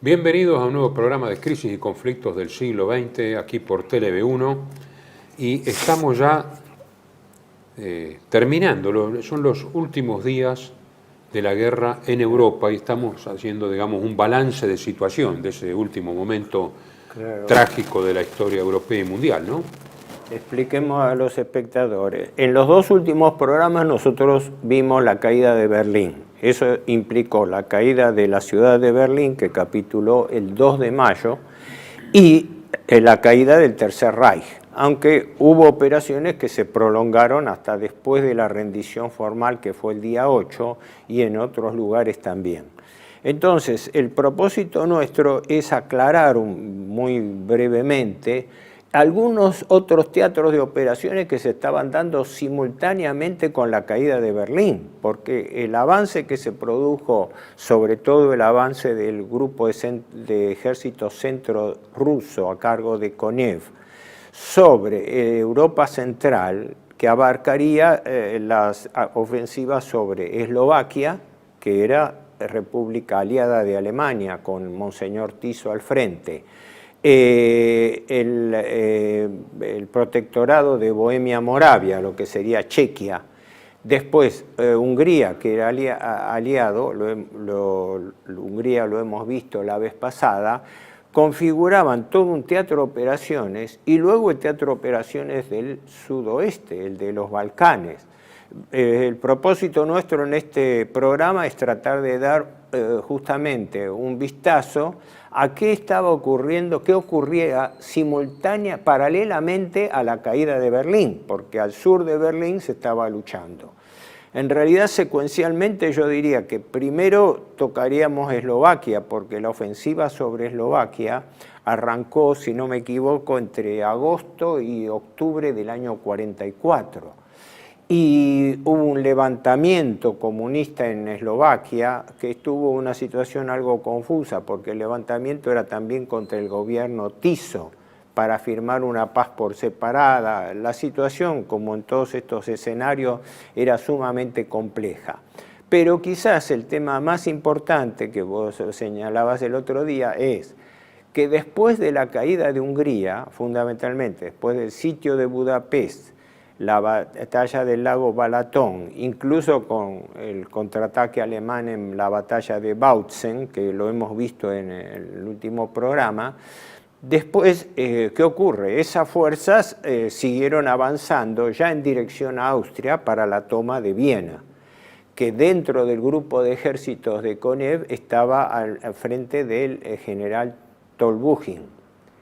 Bienvenidos a un nuevo programa de Crisis y Conflictos del siglo XX, aquí por TLV1, y estamos ya terminando, son los últimos días de la guerra en Europa y estamos haciendo, digamos, un balance de situación de ese último momento trágico de la historia europea y mundial, ¿no? Expliquemos a los espectadores. En los dos últimos programas nosotros vimos la caída de Berlín. Eso implicó la caída de la ciudad de Berlín, que capituló el 2 de mayo, y la caída del Tercer Reich, aunque hubo operaciones que se prolongaron hasta después de la rendición formal, que fue el día 8, y en otros lugares también. Entonces, el propósito nuestro es aclarar muy brevemente algunos otros teatros de operaciones que se estaban dando simultáneamente con la caída de Berlín, porque el avance que se produjo, sobre todo el avance del grupo de ejército centro ruso a cargo de Konev sobre Europa Central, que abarcaría las ofensivas sobre Eslovaquia, que era república aliada de Alemania, con Monseñor Tiso al frente, el protectorado de Bohemia-Moravia, lo que sería Chequia, después Hungría, que era aliado, Hungría lo hemos visto la vez pasada, configuraban todo un teatro de operaciones y luego el teatro de operaciones del sudoeste, el de los Balcanes. El propósito nuestro en este programa es tratar de dar justamente un vistazo a qué estaba ocurriendo, qué ocurría paralelamente a la caída de Berlín, porque al sur de Berlín se estaba luchando. En realidad, secuencialmente, yo diría que primero tocaríamos Eslovaquia, porque la ofensiva sobre Eslovaquia arrancó, si no me equivoco, entre agosto y octubre del año 44. Y hubo un levantamiento comunista en Eslovaquia que estuvo una situación algo confusa, porque el levantamiento era también contra el gobierno Tiso, para firmar una paz por separada. La situación, como en todos estos escenarios, era sumamente compleja. Pero quizás el tema más importante que vos señalabas el otro día es que después de la caída de Hungría, fundamentalmente después del sitio de Budapest, la batalla del lago Balatón, incluso con el contraataque alemán en la batalla de Bautzen, que lo hemos visto en el último programa. Después, ¿qué ocurre? Esas fuerzas siguieron avanzando ya en dirección a Austria para la toma de Viena, que dentro del grupo de ejércitos de Konev estaba al frente del general Tolbukhin,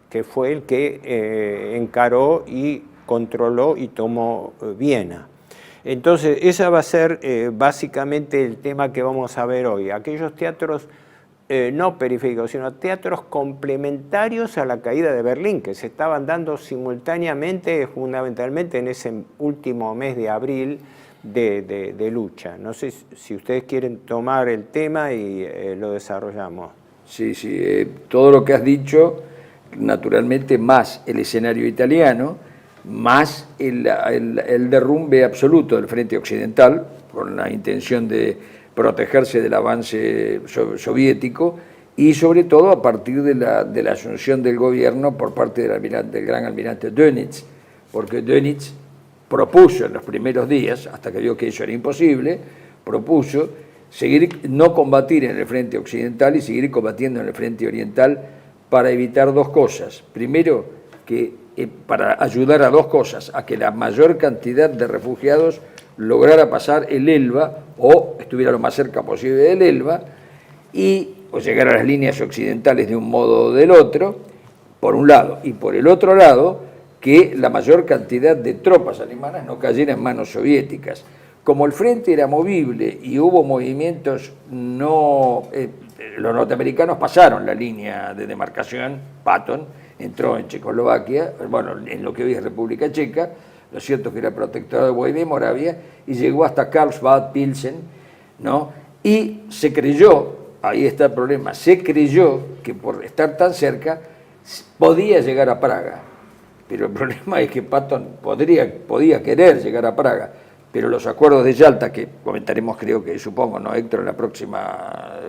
que fue el que encaró y controló y tomó Viena. Entonces, ese va a ser básicamente el tema que vamos a ver hoy. Aquellos teatros no periféricos, sino teatros complementarios a la caída de Berlín, que se estaban dando simultáneamente, fundamentalmente en ese último mes de abril de lucha. No sé si ustedes quieren tomar el tema y lo desarrollamos. Sí, todo lo que has dicho, naturalmente más el escenario italiano, más el derrumbe absoluto del frente occidental, con la intención de protegerse del avance soviético, y sobre todo a partir de la asunción del gobierno por parte del gran almirante Dönitz, porque Dönitz propuso en los primeros días, hasta que vio que eso era imposible, propuso no combatir en el frente occidental y seguir combatiendo en el frente oriental para evitar dos cosas. Primero, para ayudar a dos cosas, a que la mayor cantidad de refugiados lograra pasar el Elba o estuviera lo más cerca posible del Elba o llegar a las líneas occidentales de un modo o del otro, por un lado, y por el otro lado, que la mayor cantidad de tropas alemanas no cayera en manos soviéticas. Como el frente era movible y hubo movimientos los norteamericanos pasaron la línea de demarcación, Patton entró en Checoslovaquia, en lo que hoy es República Checa, lo cierto es que era protectorado de Bohemia y Moravia, y llegó hasta Karlsbad, Pilsen, ¿no? Y se creyó, ahí está el problema, se creyó que por estar tan cerca podía llegar a Praga, pero el problema es que Patton podía querer llegar a Praga, pero los acuerdos de Yalta, que comentaremos creo que supongo, ¿no, Héctor, en la próxima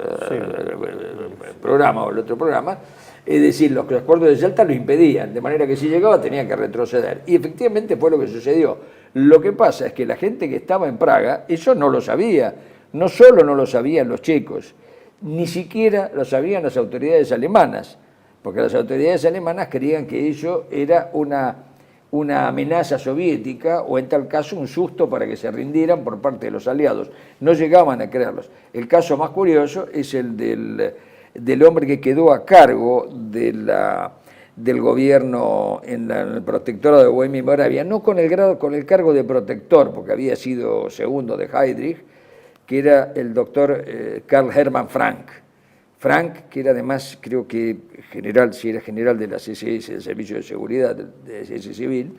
programa o el otro programa, es decir, los acuerdos de Yalta lo impedían, de manera que si llegaba tenía que retroceder. Y efectivamente fue lo que sucedió. Lo que pasa es que la gente que estaba en Praga, eso no lo sabía. No solo no lo sabían los checos, ni siquiera lo sabían las autoridades alemanas, porque las autoridades alemanas creían que ello era una amenaza soviética o en tal caso un susto para que se rindieran por parte de los aliados. No llegaban a creerlos. El caso más curioso es el del hombre que quedó a cargo del gobierno en el protectorado de Bohemia y Moravia, no con el cargo de protector, porque había sido segundo de Heydrich, que era el doctor Karl Hermann Frank. Frank, que era además, creo que general, si era general de la CSS, del Servicio de Seguridad de SS Civil,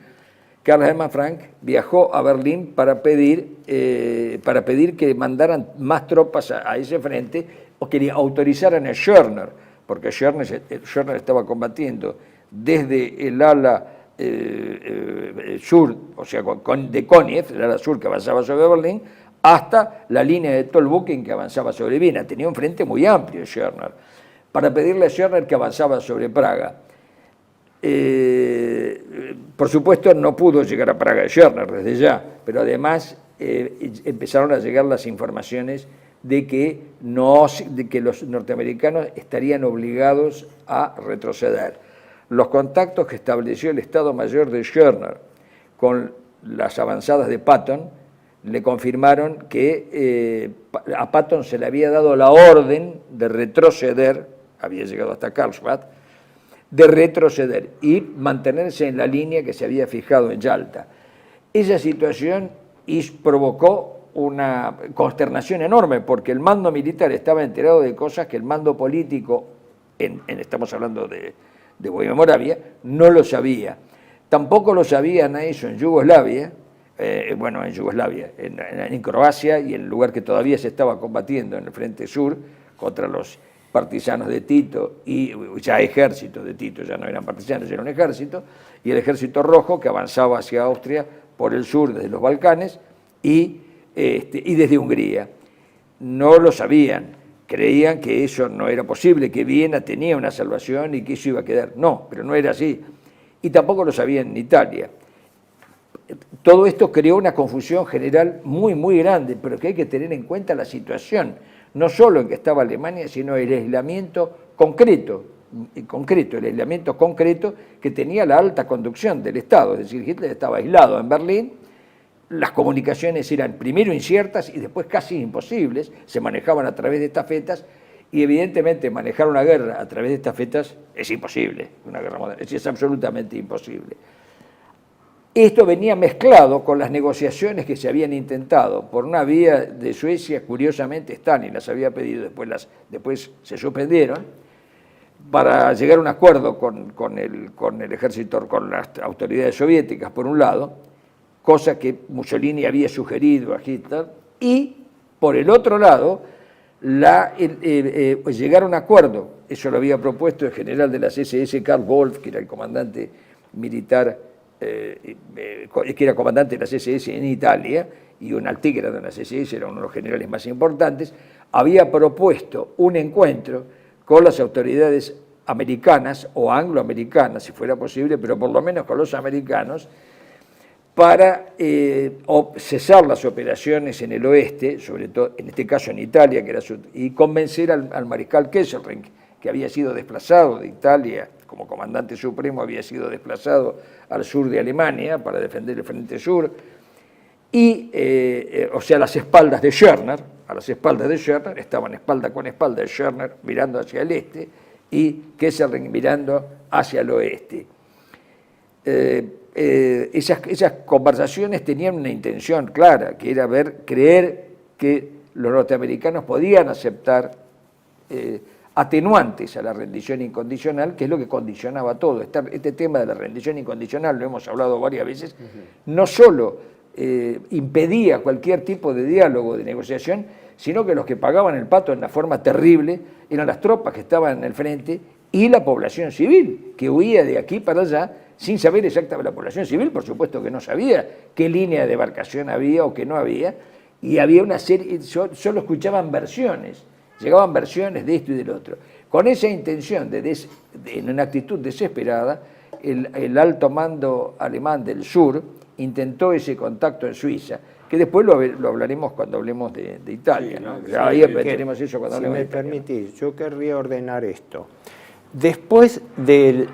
Karl Hermann Frank viajó a Berlín para pedir que mandaran más tropas a ese frente o que autorizaran a Schörner, porque Schörner estaba combatiendo desde el ala sur, o sea, de Koniev, el ala sur que avanzaba sobre Berlín, hasta la línea de Tolbuchen que avanzaba sobre Viena. Tenía un frente muy amplio Schörner, para pedirle a Schörner que avanzaba sobre Praga. Por supuesto no pudo llegar a Praga Schörner desde ya, pero además empezaron a llegar las informaciones de que los norteamericanos estarían obligados a retroceder. Los contactos que estableció el Estado Mayor de Schörner con las avanzadas de Patton le confirmaron que a Patton se le había dado la orden de retroceder, había llegado hasta Karlsbad, de retroceder y mantenerse en la línea que se había fijado en Yalta. Esa situación provocó una consternación enorme, porque el mando militar estaba enterado de cosas que el mando político, estamos hablando de Bohemia Moravia, no lo sabía. Tampoco lo sabían a eso en Yugoslavia, en Croacia y en el lugar que todavía se estaba combatiendo en el frente sur contra los partisanos de Tito y ya ejércitos de Tito, ya no eran partisanos, era un ejército, y el ejército rojo que avanzaba hacia Austria por el sur desde los Balcanes y desde Hungría. No lo sabían, creían que eso no era posible, que Viena tenía una salvación y que eso iba a quedar. No, pero no era así. Y tampoco lo sabían en Italia. Todo esto creó una confusión general muy, muy grande, pero que hay que tener en cuenta la situación, no solo en que estaba Alemania, sino el aislamiento concreto, el aislamiento concreto que tenía la alta conducción del Estado, es decir, Hitler estaba aislado en Berlín, las comunicaciones eran primero inciertas y después casi imposibles, se manejaban a través de estafetas y evidentemente manejar una guerra a través de estafetas es imposible, una guerra moderna, es absolutamente imposible. Esto venía mezclado con las negociaciones que se habían intentado por una vía de Suecia, curiosamente Stalin las había pedido, después se suspendieron, para llegar a un acuerdo con el ejército, con las autoridades soviéticas por un lado, cosa que Mussolini había sugerido a Hitler, y por el otro lado, llegar a un acuerdo, eso lo había propuesto el general de las SS, Karl Wolf, que era el comandante militar, que era comandante de las SS en Italia, y un altígrado de las SS, era uno de los generales más importantes, había propuesto un encuentro con las autoridades americanas o angloamericanas, si fuera posible, pero por lo menos con los americanos, para cesar las operaciones en el oeste, sobre todo en este caso en Italia, y convencer al mariscal Kesselring, que había sido desplazado de Italia como comandante supremo, había sido desplazado al sur de Alemania para defender el frente sur, y, o sea, a las espaldas de Schörner, estaban espalda con espalda Schörner mirando hacia el este y Kesselring mirando hacia el oeste. Esas conversaciones tenían una intención clara, que era creer que los norteamericanos podían aceptar atenuantes a la rendición incondicional, que es lo que condicionaba todo. Este tema de la rendición incondicional, lo hemos hablado varias veces, no solo impedía cualquier tipo de diálogo, de negociación, sino que los que pagaban el pato en una forma terrible eran las tropas que estaban en el frente y la población civil, que huía de aquí para allá sin saber exactamente la población civil, por supuesto que no sabía qué línea de demarcación había o qué no había, y había una serie, solo escuchaban versiones, llegaban versiones de esto y del otro. Con esa intención, en una actitud desesperada, el alto mando alemán del sur intentó ese contacto en Suiza, que después lo hablaremos cuando hablemos de Italia. Sí, ¿no? sí, Ahí sí, meteremos eso cuando hablemos de Si me Italia. permitís, yo querría ordenar esto. Después del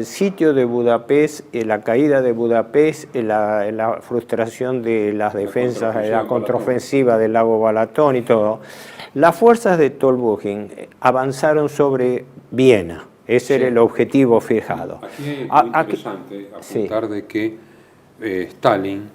sitio de Budapest, la caída de Budapest, la frustración de las defensas, la contraofensiva del lago Balatón y todo, las fuerzas de Tolbukhin avanzaron sobre Viena. Ese era el objetivo fijado. Aquí es muy interesante apuntar de que Stalin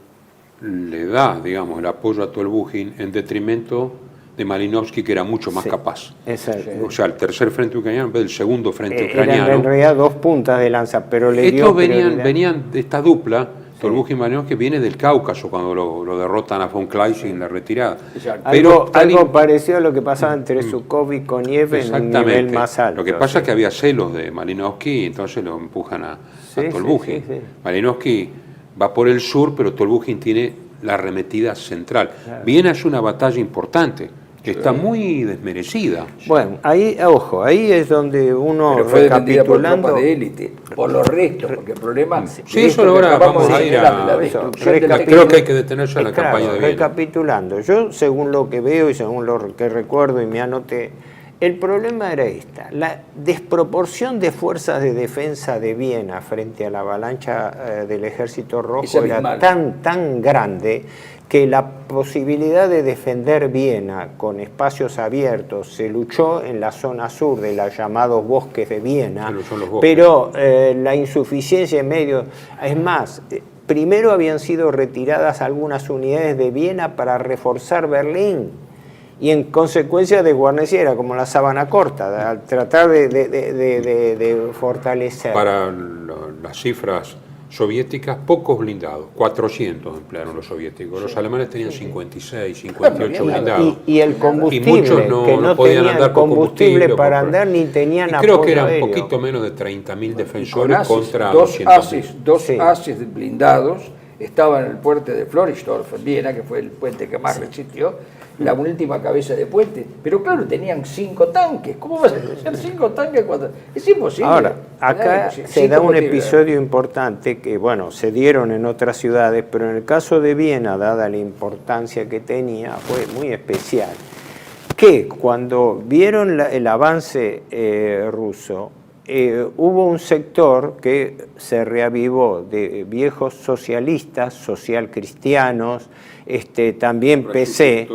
le da, digamos, el apoyo a Tolbukhin en detrimento de Malinovsky, que era mucho más capaz. Exacto. O sea, el tercer frente ucraniano en vez del segundo frente Eran ucraniano. en realidad dos puntas de lanza, pero le dio Estos prioridad. venían de esta dupla, Tolbukhin y Malinovsky, viene del Cáucaso cuando lo derrotan a von Kleist en la retirada. Exacto. Pero Algo parecido a lo que pasaba entre Zhukov y Koniev en un nivel más alto. Lo que pasa es que había celos de Malinovsky y entonces lo empujan a Tolbukhin. Sí. Malinovsky va por el sur, pero Tolbukhin tiene la arremetida central. Claro. Viena es una batalla importante, que está muy desmerecida. Bueno, ahí, ojo, ahí es donde uno, pero fue defendida por tropas de élite, por los restos, porque el problema... Sí, eso ahora vamos a ir a... Creo que hay que detenerse a la campaña de Viena. Recapitulando, yo según lo que veo y según lo que recuerdo y me anoté, el problema era esta, la desproporción de fuerzas de defensa de Viena frente a la avalancha del Ejército Rojo era tan grande que la posibilidad de defender Viena con espacios abiertos se luchó en la zona sur de los llamados bosques de Viena, pero la insuficiencia de medios, es más, primero habían sido retiradas algunas unidades de Viena para reforzar Berlín, y en consecuencia desguarneciera, como la sábana corta, al tratar de fortalecer. Para las cifras soviéticas, pocos blindados, 400 emplearon los soviéticos, los alemanes tenían 56, 58 blindados. Y el combustible, y muchos no podían andar con combustible para andar ni tenían apoyo creo que eran aéreo. un poquito menos de 30.000 defensores contra dos 200.000. ases blindados estaban en el puente de Floridsdorf, en Viena, que fue el puente que más resistió, la última cabeza de puente, pero claro, tenían 5 tanques. ¿Cómo vas a hacer 5 tanques cuando...? Es imposible. Ahora, acá se da un episodio importante que, bueno, se dieron en otras ciudades, pero en el caso de Viena, dada la importancia que tenía, fue muy especial. Que cuando vieron el avance ruso, hubo un sector que se reavivó de viejos socialistas, socialcristianos, también PC,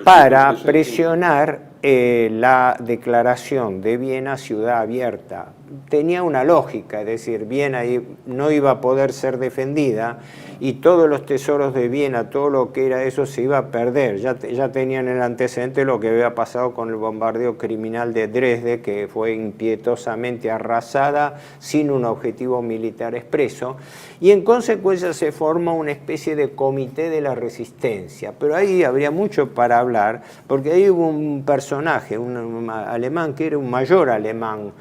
para presionar la declaración de Viena ciudad abierta. Tenía una lógica, es decir, Viena no iba a poder ser defendida y todos los tesoros de Viena, todo lo que era eso se iba a perder. Ya tenían el antecedente lo que había pasado con el bombardeo criminal de Dresde, que fue impietosamente arrasada sin un objetivo militar expreso, y en consecuencia se forma una especie de comité de la resistencia. Pero ahí habría mucho para hablar, porque ahí hubo un personaje, un alemán que era un mayor alemán,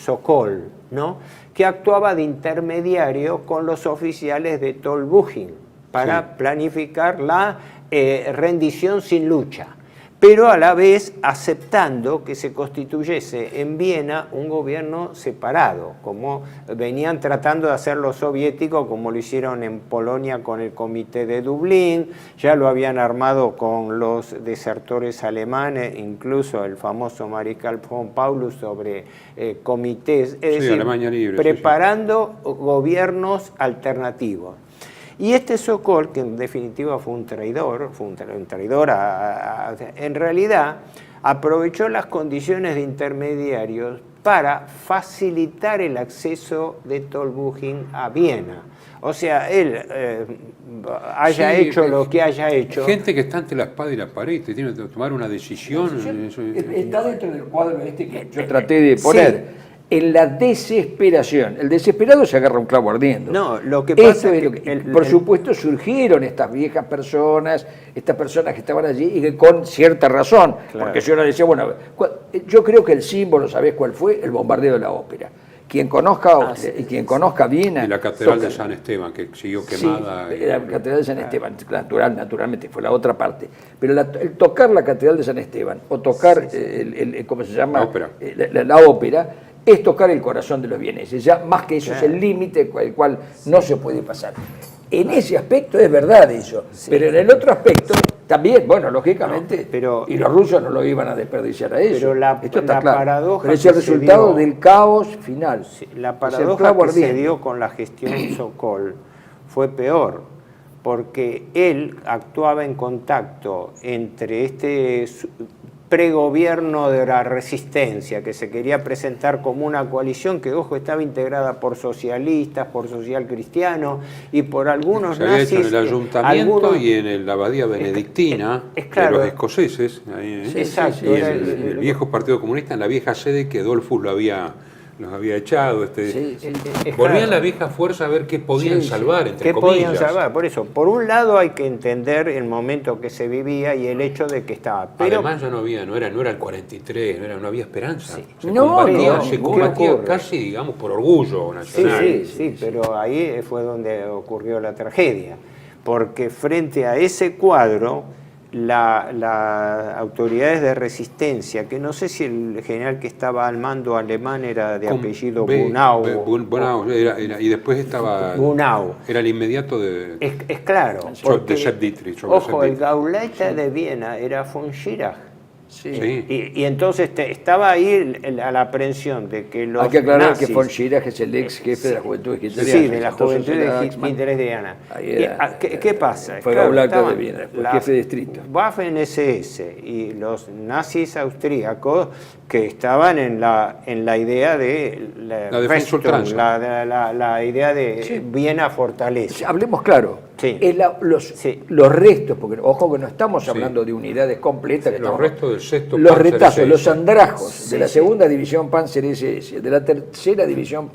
Sokol, ¿no?, que actuaba de intermediario con los oficiales de Tolbukhin para planificar la rendición sin lucha, pero a la vez aceptando que se constituyese en Viena un gobierno separado, como venían tratando de hacer los soviéticos, como lo hicieron en Polonia con el Comité de Dublín, ya lo habían armado con los desertores alemanes, incluso el famoso mariscal von Paulus sobre comités, es decir, Alemania Libre, preparando gobiernos alternativos. Y este Sokol, que en definitiva fue un traidor, en realidad aprovechó las condiciones de intermediarios para facilitar el acceso de Tolbukhin a Viena. O sea, él haya hecho lo que haya hecho. Gente que está ante la espada y la pared, que tiene que tomar una decisión. Está dentro del cuadro que yo traté de poner. En la desesperación. El desesperado se agarra un clavo ardiendo. No, lo que pasa es que... por supuesto surgieron estas viejas personas, estas personas que estaban allí y que con cierta razón, porque yo no decía, bueno, yo creo que el símbolo, ¿sabés cuál fue? El bombardeo de la ópera. quien conozca Austria y quien conozca Viena... Y la Catedral de toca. San Esteban, que siguió quemada. Sí, la Catedral de San Esteban, naturalmente, fue la otra parte. Pero el tocar la Catedral de San Esteban, o tocar, ¿cómo se llama? La ópera. La ópera, es tocar el corazón de los vieneses. Ya más que eso es el límite el cual no se puede pasar. En ese aspecto es verdad eso, pero en el otro aspecto también, bueno, lógicamente, y los rusos no lo iban a desperdiciar a eso. Pero esto está la claro. paradoja Pero es el que se resultado dio- del caos final. La Es el paradoja clavo que se ardiente. dio con la gestión Sokol fue peor, porque él actuaba en contacto entre este pregobierno de la resistencia, que se quería presentar como una coalición que, ojo, estaba integrada por socialistas, por socialcristianos y por algunos Se había hecho nazis. en el ayuntamiento algunos- y en la abadía benedictina claro. de los escoceses. Ahí, Sí, Exacto. y era el viejo Partido Comunista, en la vieja sede que Dollfuss los había echado. Sí, sí. Volvían claro. la vieja fuerza a ver qué podían salvar, entre ¿Qué comillas. podían salvar? Por eso, por un lado hay que entender el momento que se vivía y el hecho de que estaba. Pero Además ya no era el 43, no había esperanza. Se No, combatía, no, se ¿qué combatía ocurre? casi, digamos, por orgullo sí, nacional. sí, pero ahí fue donde ocurrió la tragedia. Porque frente a ese cuadro, las autoridades de resistencia, que no sé si el general que estaba al mando alemán era de apellido Bunau. Bunau, y después estaba... Bunau. Era el inmediato de... Es claro. porque, de Sepp Dietrich. ojo, el Gauleiter de Viena era von Schirach. Sí. Sí. Y entonces estaba ahí a la aprehensión de que los Hay que aclarar nazis, que von Schirach es el ex jefe de la juventud hitleriana. sí, de la juventud hitleriana. Ahí era, ¿Qué pasa? Fue Claro, Gauleiter de estaban Viena, después las jefe de distrito. Waffen-SS y los nazis austríacos que estaban en la idea de La defensa ultranza. la idea de Sí. Viena fortaleza. Hablemos claro. Sí. Sí. Los restos, porque ojo que no estamos hablando de unidades completas. que Los estamos- restos del sexto Los Panzer retazos, SS. los andrajos de la segunda división Panzer SS, de la tercera división,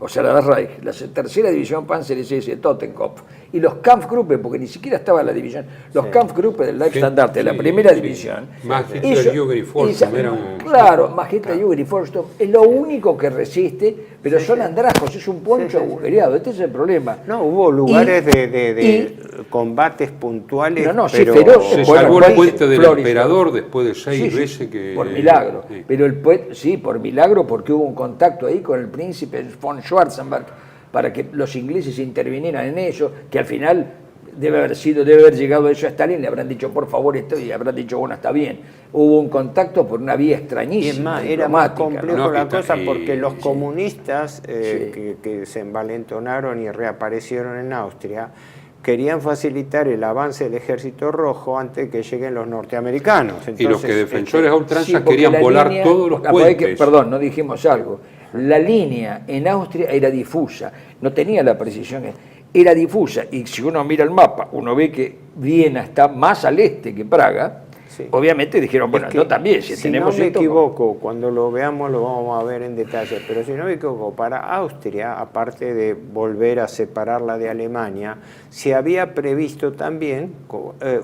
o sea, la Reich, la tercera división Panzer SS Totenkopf, y los Kampfgruppe, porque ni siquiera estaba la división, los Kampfgruppe del Leibstandarte, de la Sí, primera sí. división. Más Hitler-Jugend y Volksturm, era un- Claro, más Hitler-Jugend y Volksturm, es lo único que resiste, pero son andrajos, es un poncho agujereado, este es el problema. No, hubo lugares de y- combates puntuales, No, sí, pero feroz. Se Bueno, salvó el Floris- puente del Floris- emperador después de 6 Sí, veces que... por milagro. Sí. Pero sí, por milagro, porque hubo un contacto ahí con el príncipe von Schwarzenberg para que los ingleses intervinieran en eso, que al final debe haber llegado eso a Stalin, le habrán dicho por favor esto y habrán dicho bueno, está bien. Hubo un contacto por una vía y extrañísima. es más, era más diplomática, complejo ¿no? la cosa Y- porque los sí. comunistas Sí. que se envalentonaron y reaparecieron en Austria querían facilitar el avance del ejército rojo antes de que lleguen los norteamericanos. Y los que defensores a ultranza Sí, porque querían la volar línea- todos los porque hay puentes. perdón, no dijimos algo. La línea en Austria era difusa, no tenía la precisión, era difusa. Y si uno mira el mapa, uno ve que Viena está más al este que Praga. Sí. Obviamente dijeron, bueno, Es que, yo también, si tenemos no me esto, equivoco, cuando lo veamos lo vamos a ver en detalle, pero si no me equivoco, para Austria, aparte de volver a separarla de Alemania, se había previsto también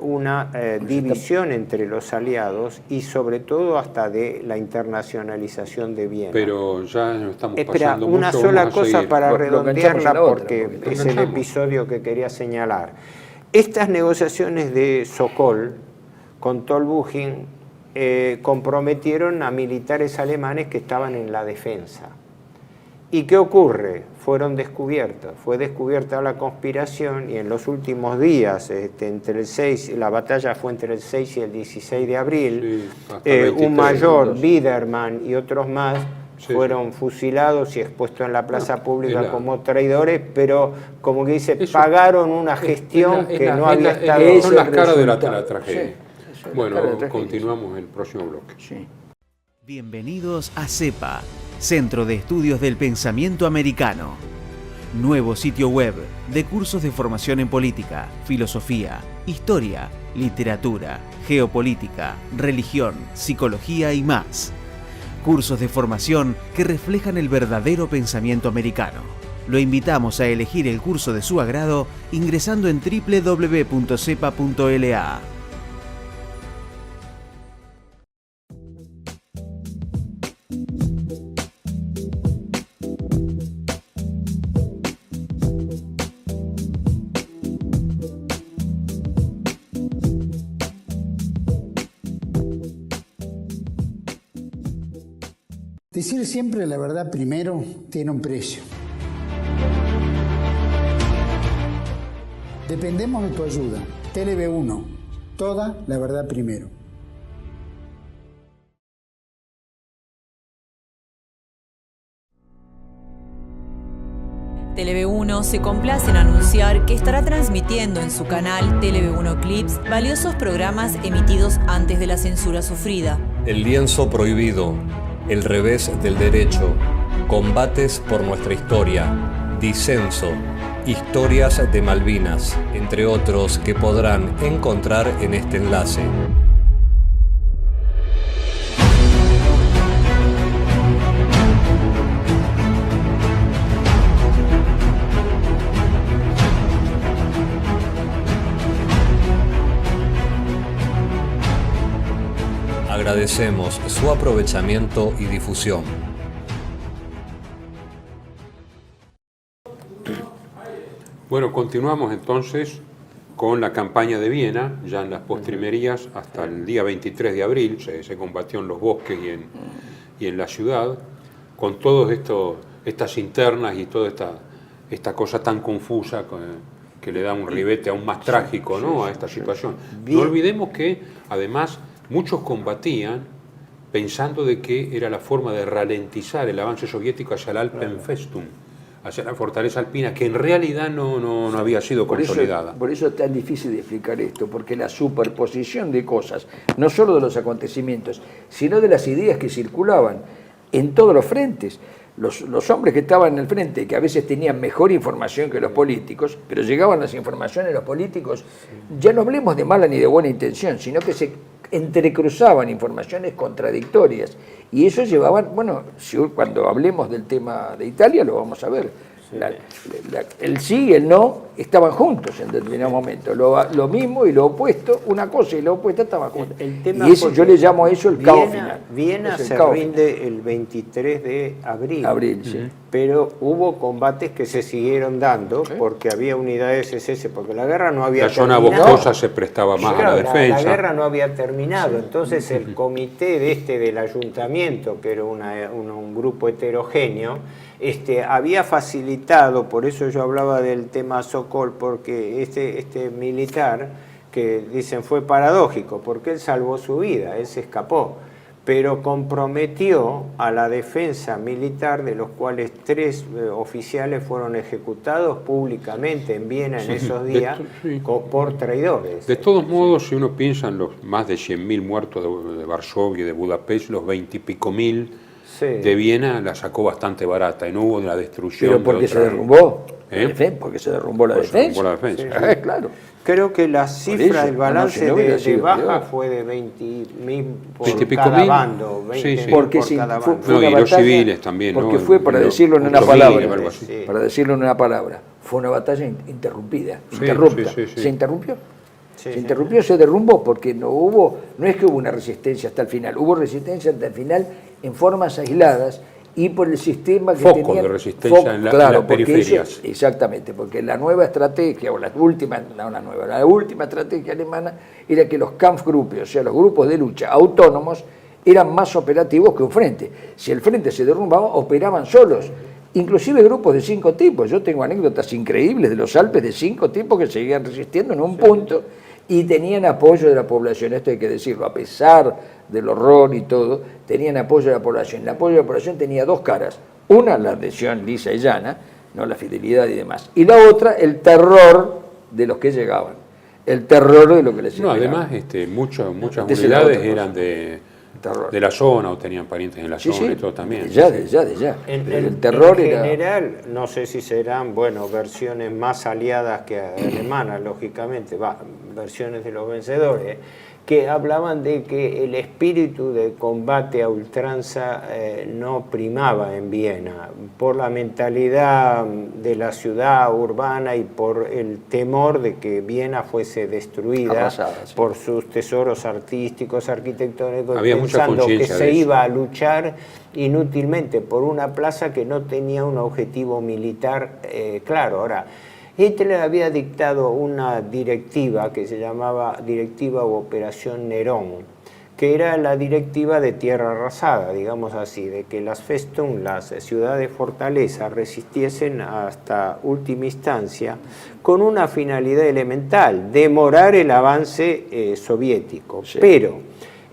una división entre los aliados y sobre todo hasta de la internacionalización de Viena. Pero ya no estamos Espera, pasando una mucho, sola vamos a cosa seguir. para Lo enganchamos redondearla en la otra, porque porque es el enganchamos. episodio que quería señalar. Estas negociaciones de Sokol con Tolbuchin comprometieron a militares alemanes que estaban en la defensa. ¿Y qué ocurre? Fueron descubiertos. Fue descubierta la conspiración y en los últimos días, entre el 6, la batalla fue entre el 6 y el 16 de abril, Sí, hasta el 23, un mayor, ¿no? Biederman y otros más Sí, fueron fusilados y expuestos en la plaza pública es la- como traidores, pero como que dice, Eso- pagaron una gestión que no había estado... es Son el las caras de la resultado. tragedia. Sí, eso es la Bueno, cara de la tragedia. continuamos el próximo bloque. Sí. Bienvenidos a CEPA, Centro de Estudios del Pensamiento Americano. Nuevo sitio web de cursos de formación en política, filosofía, historia, literatura, geopolítica, religión, psicología y más. Cursos de formación que reflejan el verdadero pensamiento americano. Lo invitamos a elegir el curso de su agrado ingresando en www.cepa.la. Decir siempre la verdad primero tiene un precio. Dependemos de tu ayuda. TLV1, toda la verdad primero. TLV1 se complace en anunciar que estará transmitiendo en su canal TLV1 Clips valiosos programas emitidos antes de la censura sufrida. El lienzo prohibido, el revés del derecho, combates por nuestra historia, disenso, historias de Malvinas, entre otros que podrán encontrar en este enlace. Agradecemos su aprovechamiento y difusión. Bueno, continuamos entonces con la campaña de Viena, ya en las postrimerías hasta el día 23 de abril, se combatió en los bosques y en la ciudad, con todas estas internas y toda esta cosa tan confusa que le da un ribete aún más trágico, ¿no?, a esta situación. No olvidemos que además muchos combatían pensando de que era la forma de ralentizar el avance soviético hacia el Alpenfestung, hacia la fortaleza alpina, que en realidad no había sido consolidada. Por eso es tan difícil de explicar esto, porque la superposición de cosas, no solo de los acontecimientos, sino de las ideas que circulaban en todos los frentes. Los hombres que estaban en el frente, que a veces tenían mejor información que los políticos, pero llegaban las informaciones de los políticos, ya no hablemos de mala ni de buena intención, sino que se entrecruzaban informaciones contradictorias. Y eso llevaban, bueno, cuando hablemos del tema de Italia lo vamos a ver. El sí y el no estaban juntos en determinado momento. Lo mismo y lo opuesto, una cosa y lo opuesta estaban juntos. Y eso, yo le llamo a eso el caos final. Viena se rinde el 23 de abril. Sí. Pero hubo combates que se siguieron dando porque había unidades SS, porque la guerra no había terminado. La zona boscosa se prestaba más a la defensa. La guerra no había terminado, entonces el comité del ayuntamiento, que era un grupo heterogéneo, había facilitado, por eso yo hablaba del tema Sokol, porque este militar, que dicen fue paradójico, porque él salvó su vida, él se escapó, pero comprometió a la defensa militar, de los cuales 3 oficiales fueron ejecutados públicamente en Viena en esos días por traidores. De todos modos, si uno piensa en los más de 100.000 muertos de Varsovia y de Budapest, los 20 y pico mil de Viena la sacó bastante barata y no hubo la destrucción. Pero porque se derrumbó. Porque se derrumbó la defensa. Claro. Creo que la cifra, el balance de baja fue de 20.000 por cada bando. 20 porque por cada fue bando. una y los civiles también. Porque ¿no? fue, para decirlo en una palabra, Sí. para decirlo en una palabra, fue una batalla interrumpida, Sí, interrupta. sí. ¿Se interrumpió? Sí, se interrumpió, se derrumbó, porque no es que hubo una resistencia hasta el final, hubo resistencia hasta el final en formas aisladas y por el sistema que Foco tenían, de resistencia en las periferias. Exactamente, porque la nueva estrategia, o la última estrategia alemana era que los Kampfgruppe, o sea, los grupos de lucha autónomos, eran más operativos que un frente. Si el frente se derrumbaba, operaban solos. Inclusive grupos de 5 tipos. Yo tengo anécdotas increíbles de los Alpes de 5 tipos que seguían resistiendo en un punto y tenían apoyo de la población. Esto hay que decirlo, a pesar del horror y todo, tenían apoyo de la población. El apoyo de la población tenía 2 caras. Una, la adhesión lisa y llana, no la fidelidad y demás. Y la otra, el terror de los que llegaban. El terror de lo que les llegaba. Además, muchas unidades eran de la zona o tenían parientes en la zona y todo también. Ya. El terror en era... general, no sé si serán, versiones más aliadas que alemanas, lógicamente, versiones de los vencedores, que hablaban de que el espíritu de combate a ultranza no primaba en Viena, por la mentalidad de la ciudad urbana y por el temor de que Viena fuese destruida por sus tesoros artísticos, arquitectónicos, pensando que se iba a luchar inútilmente por una plaza que no tenía un objetivo militar claro. Ahora, Hitler había dictado una directiva que se llamaba Directiva o Operación Nerón, que era la directiva de tierra arrasada, digamos así, de que las Festung, las ciudades fortaleza, resistiesen hasta última instancia con una finalidad elemental, demorar el avance soviético. Sí. Pero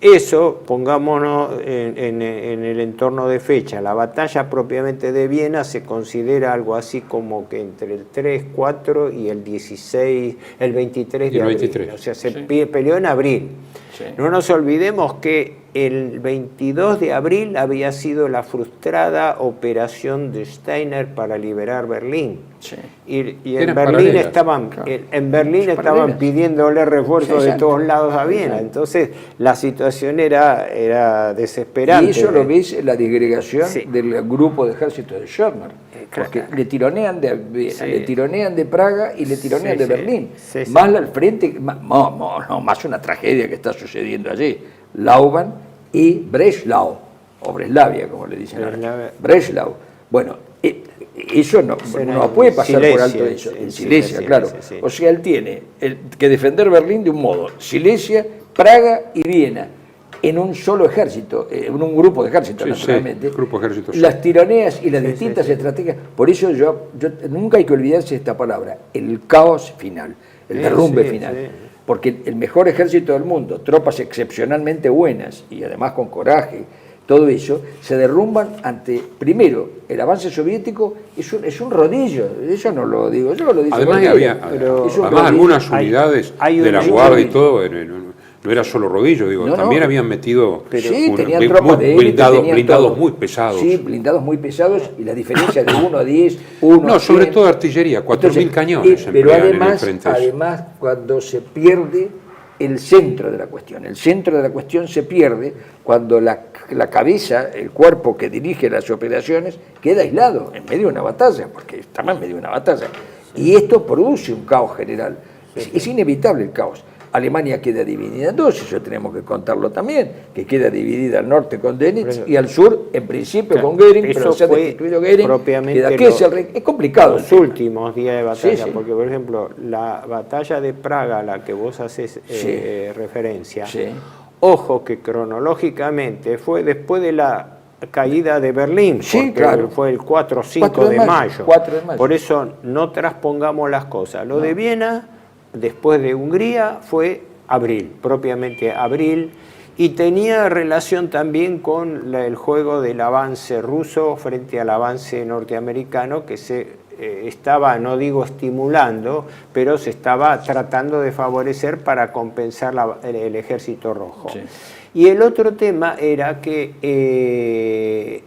eso, pongámonos en el entorno de fecha, la batalla propiamente de Viena se considera algo así como que entre el 3, 4 y el 16, el 23 de abril. 23. O sea, se peleó en abril. Sí. No nos olvidemos que el 22 de abril había sido la frustrada operación de Steiner para liberar Berlín. Sí. Y en Eran Berlín paralelas. estaban, Claro. en Berlín Son estaban paralelas. pidiéndole refuerzos de Exacto. todos lados a Viena. Exacto. Entonces la situación era desesperante. Y eso lo ves en la disgregación Sí. del grupo de ejército de Schörner, porque le tironean de Viena, Sí. le tironean de Praga y le tironean Sí, de sí. Berlín. Sí, sí. Más al frente, más una tragedia que está sucediendo allí. Lauban y Breslau, o Breslavia, como le dicen ahora. Breslau. Bueno, eso no puede pasar por alto eso. En Silesia, claro. sí, sí. O sea, él tiene que defender Berlín de un modo, Silesia, Praga y Viena, en un solo ejército, en un grupo de ejércitos, Sí, naturalmente. sí, grupo de ejércitos, sí. Las tironeas y las Sí, distintas sí, sí. estrategias. Por eso yo nunca hay que olvidarse de esta palabra, el caos final, el Sí, derrumbe sí, final. sí. Porque el mejor ejército del mundo, tropas excepcionalmente buenas y además con coraje, todo eso, se derrumban ante, primero, el avance soviético es un rodillo, eso no lo digo, yo lo digo. Además, pero- Es un además rodillo. algunas Hay- unidades hay de la un- Guardia y rodillo. todo, no era solo rodillo, digo, No, también no. habían metido Sí, un- tenían muy- tropas de élite, tenían blindados todo. muy pesados. Sí, blindados muy pesados y la diferencia de 1 a 10, 1 No, a sobre 100. todo artillería, 4.000 Entonces, cañones pero emplean en el frente. además, cuando se pierde el centro de la cuestión se pierde cuando la cabeza, el cuerpo que dirige las operaciones, queda aislado en medio de una batalla, porque estamos en medio de una batalla. Y esto produce un caos general. Es inevitable el caos. Alemania queda dividida en dos, eso tenemos que contarlo también, que queda dividida al norte con Dönitz y al sur, en principio, con Göring, eso pero se ha fue destituido Göring, propiamente queda Kesselring. Es complicado. los últimos días de batalla, Sí, sí. porque por ejemplo la batalla de Praga a la que vos haces referencia, Sí. ojo que cronológicamente fue después de la caída de Berlín, Sí, porque claro. fue el 4 o 5 4 de mayo. 4 de mayo. Por eso no transpongamos las cosas. Lo de Viena, después de Hungría, fue abril, propiamente abril, y tenía relación también con el juego del avance ruso frente al avance norteamericano que se estaba, no digo estimulando, pero se estaba tratando de favorecer para compensar el ejército rojo. Sí. Y el otro tema era que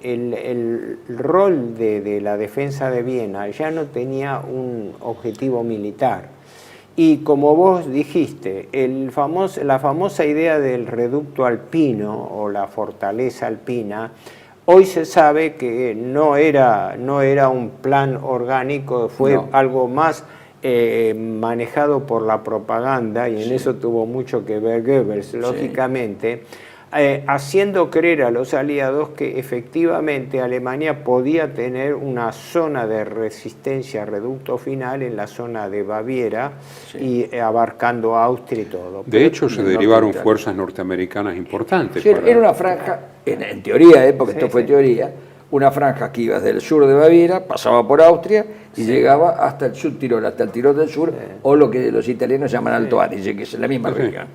el rol de la defensa de Viena ya no tenía un objetivo militar. Y como vos dijiste, la famosa idea del reducto alpino o la fortaleza alpina, hoy se sabe que no era un plan orgánico, fue algo más manejado por la propaganda, y en eso tuvo mucho que ver Goebbels, lógicamente, haciendo creer a los aliados que efectivamente Alemania podía tener una zona de resistencia reducto final en la zona de Baviera y abarcando Austria y todo. De hecho, se derivaron Italia. fuerzas norteamericanas importantes. Sí, era una franja, en teoría, porque esto fue teoría, una franja que iba desde el sur de Baviera, pasaba por Austria y llegaba hasta el Subtirol, hasta el Tirol del Sur, o lo que los italianos llaman Alto Adige, que es la misma región.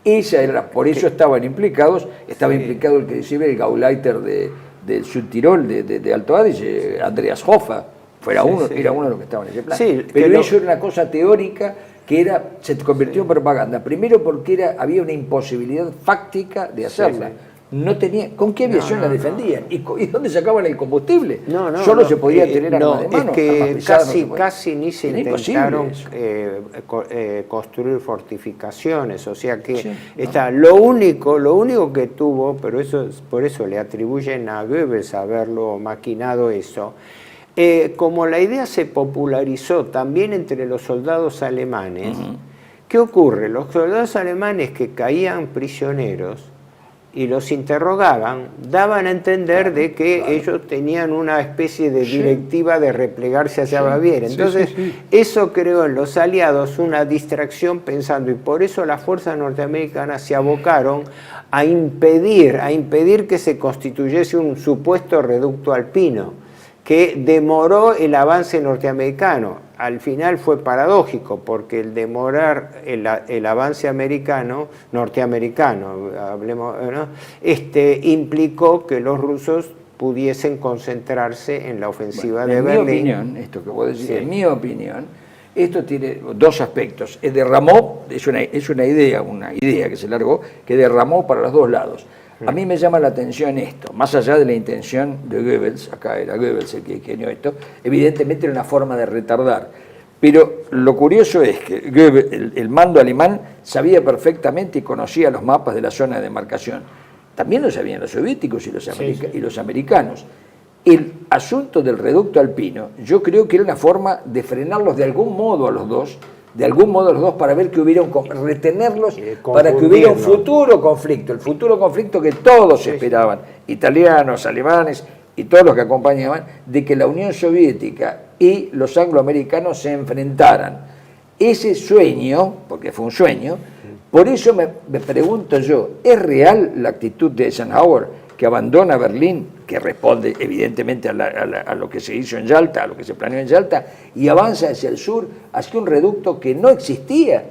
Esa era, por eso estaban implicados, estaba implicado el que recibe el Gauleiter del Subtirol, de Alto Adige, Andreas Hoffa, era uno de los que estaban en ese plan. Sí, pero eso era una cosa teórica que se convirtió en propaganda. Primero porque había una imposibilidad fáctica de hacerla. No tenía, ¿con qué aviación la defendían? ¿Y dónde sacaban el combustible? Solo se podía tener armas de mano. Es que armas pesadas, no se podía. casi ni se Era intentaron imposible construir fortificaciones, o sea que lo único que tuvo, pero por eso le atribuyen a Goebbels haberlo maquinado eso. Como la idea se popularizó también entre los soldados alemanes, ¿qué ocurre? Los soldados alemanes que caían prisioneros y los interrogaban, daban a entender de que ellos tenían una especie de directiva de replegarse hacia Baviera. Entonces, eso creó en los aliados una distracción pensando, y por eso las fuerzas norteamericanas se abocaron a impedir que se constituyese un supuesto reducto alpino, que demoró el avance norteamericano. Al final fue paradójico, porque el demorar el avance norteamericano, hablemos, ¿no? implicó que los rusos pudiesen concentrarse en la ofensiva de Berlín. En mi opinión, esto que vos decís, en mi opinión, esto tiene dos aspectos. Derramó, es una idea que se largó, que derramó para los dos lados. A mí me llama la atención esto, más allá de la intención de Goebbels, acá era Goebbels el que ingenió esto, evidentemente era una forma de retardar. Pero lo curioso es que Goebbels, el mando alemán sabía perfectamente y conocía los mapas de la zona de demarcación. También lo sabían los soviéticos y los americanos. El asunto del reducto alpino, yo creo que era una forma de frenarlos de algún modo a los dos, para ver que hubiera retenerlos, para que hubiera un futuro conflicto, el futuro conflicto que todos esperaban, italianos, alemanes y todos los que acompañaban, de que la Unión Soviética y los angloamericanos se enfrentaran. Ese sueño, porque fue un sueño, por eso me pregunto yo, ¿es real la actitud de Eisenhower, que abandona Berlín, que responde evidentemente a lo que se hizo en Yalta, a lo que se planeó en Yalta, y avanza hacia el sur, hacia un reducto que no existía,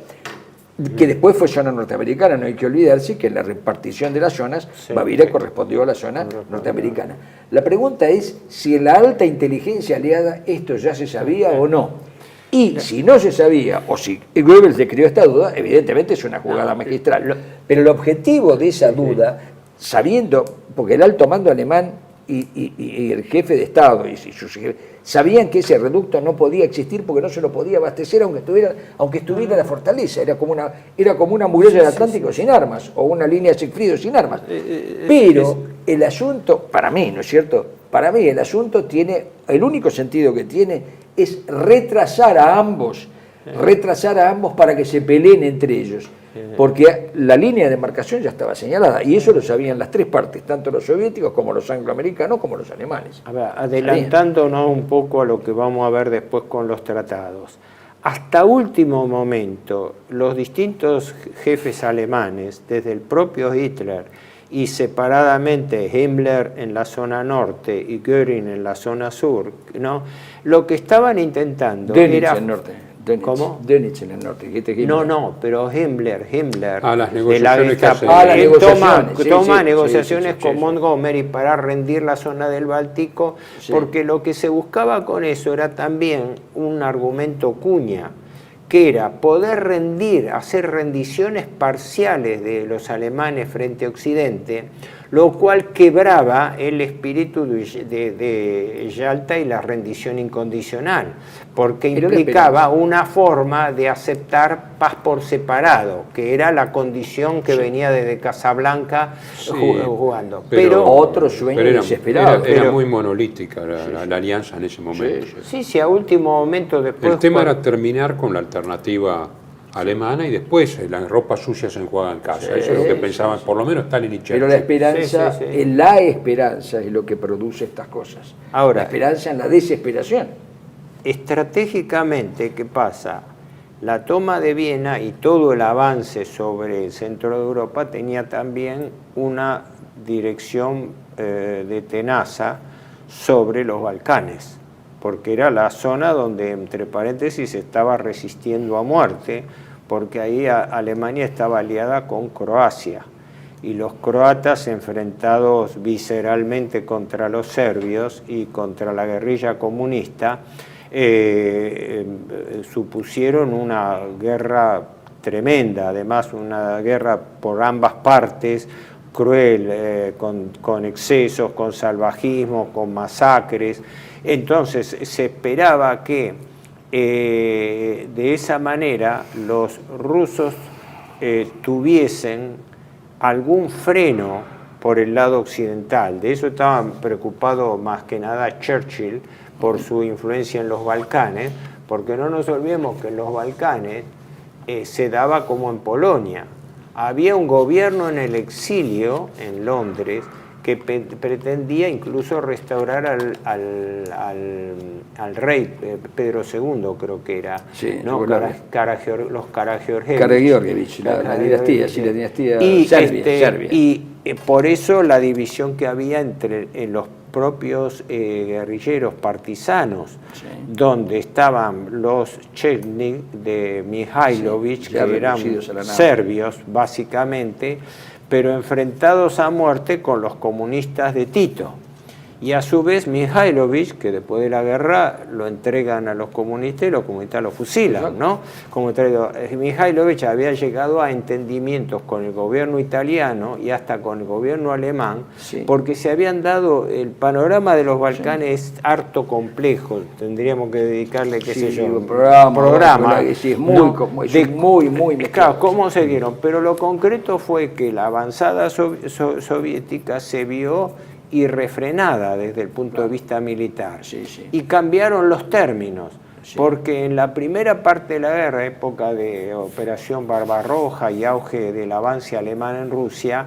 que después fue zona norteamericana? No hay que olvidarse que en la repartición de las zonas, Baviera correspondió a la zona norteamericana. La pregunta es si en la alta inteligencia aliada esto ya se sabía o no. Y si no se sabía, o si Goebbels le creó esta duda, evidentemente es una jugada magistral. Pero el objetivo de esa duda, sabiendo, porque el alto mando alemán y el jefe de Estado y sus jefes sabían que ese reducto no podía existir porque no se lo podía abastecer aunque estuviera la fortaleza, era como una muralla del Atlántico sin armas, o una línea Siegfried sin armas. Pero el asunto, para mí, ¿no es cierto? Para mí el asunto tiene, el único sentido que tiene es retrasar a ambos para que se peleen entre ellos. Porque la línea de demarcación ya estaba señalada, y eso lo sabían las tres partes, tanto los soviéticos como los angloamericanos como los alemanes. A ver, adelantándonos un poco a lo que vamos a ver después con los tratados. Hasta último momento, los distintos jefes alemanes, desde el propio Hitler y separadamente Himmler en la zona norte y Göring en la zona sur, ¿no? Lo que estaban intentando era... el norte. ¿Cómo? Dönitz en el norte. No, pero Himmler las negociaciones toma negociaciones con Montgomery para rendir la zona del Báltico, porque lo que se buscaba con eso era también un argumento cuña, que era poder hacer rendiciones parciales de los alemanes frente a Occidente, lo cual quebraba el espíritu de Yalta y la rendición incondicional, porque implicaba una forma de aceptar paz por separado, que era la condición que venía desde Casablanca jugando. Pero otro sueño desesperado. Era muy monolítica la alianza en ese momento. Sí, a último momento después... El tema era terminar con la alternativa alemana y después la ropa sucia se enjuaga en casa. Eso es lo que pensaban, por lo menos Stalin y Churchill. Pero la esperanza, la esperanza es lo que produce estas cosas. Ahora, la esperanza en la desesperación. Estratégicamente, ¿qué pasa? La toma de Viena y todo el avance sobre el centro de Europa tenía también una dirección de tenaza sobre los Balcanes, porque era la zona donde, entre paréntesis, se estaba resistiendo a muerte, porque ahí Alemania estaba aliada con Croacia, y los croatas, enfrentados visceralmente contra los serbios y contra la guerrilla comunista, supusieron una guerra tremenda, además una guerra por ambas partes, cruel, con excesos, con salvajismo, con masacres. Entonces se esperaba que de esa manera los rusos tuviesen algún freno por el lado occidental. De eso estaba preocupado más que nada Churchill por su influencia en los Balcanes, porque no nos olvidemos que en los Balcanes se daba como en Polonia. había un gobierno en el exilio en Londres que pretendía incluso restaurar al rey Pedro II, creo que era, sí, ¿no? Los Karageorgevich, la dinastía, sí, la dinastía y, Serbia. Y por eso la división que había entre los propios guerrilleros partisanos, sí, donde estaban los Chetnik de Mihailovic, sí, que eran serbios básicamente, pero enfrentados a muerte con los comunistas de Tito. Y a su vez Mihailovic, que después de la guerra lo entregan a los comunistas y los comunistas lo fusilan, ¿no? Como Mihailovic había llegado a entendimientos con el gobierno italiano y hasta con el gobierno alemán, sí, porque se habían dado, el panorama de los Balcanes, sí, es harto complejo, tendríamos que dedicarle, qué sé yo, un programa sí, es muy claro, cómo se dieron, pero lo concreto fue que la avanzada soviética se vio irrefrenada desde el punto de vista militar, sí, sí, y cambiaron los términos, sí, porque en la primera parte de la guerra, época de Operación Barbarroja y auge del avance alemán en Rusia,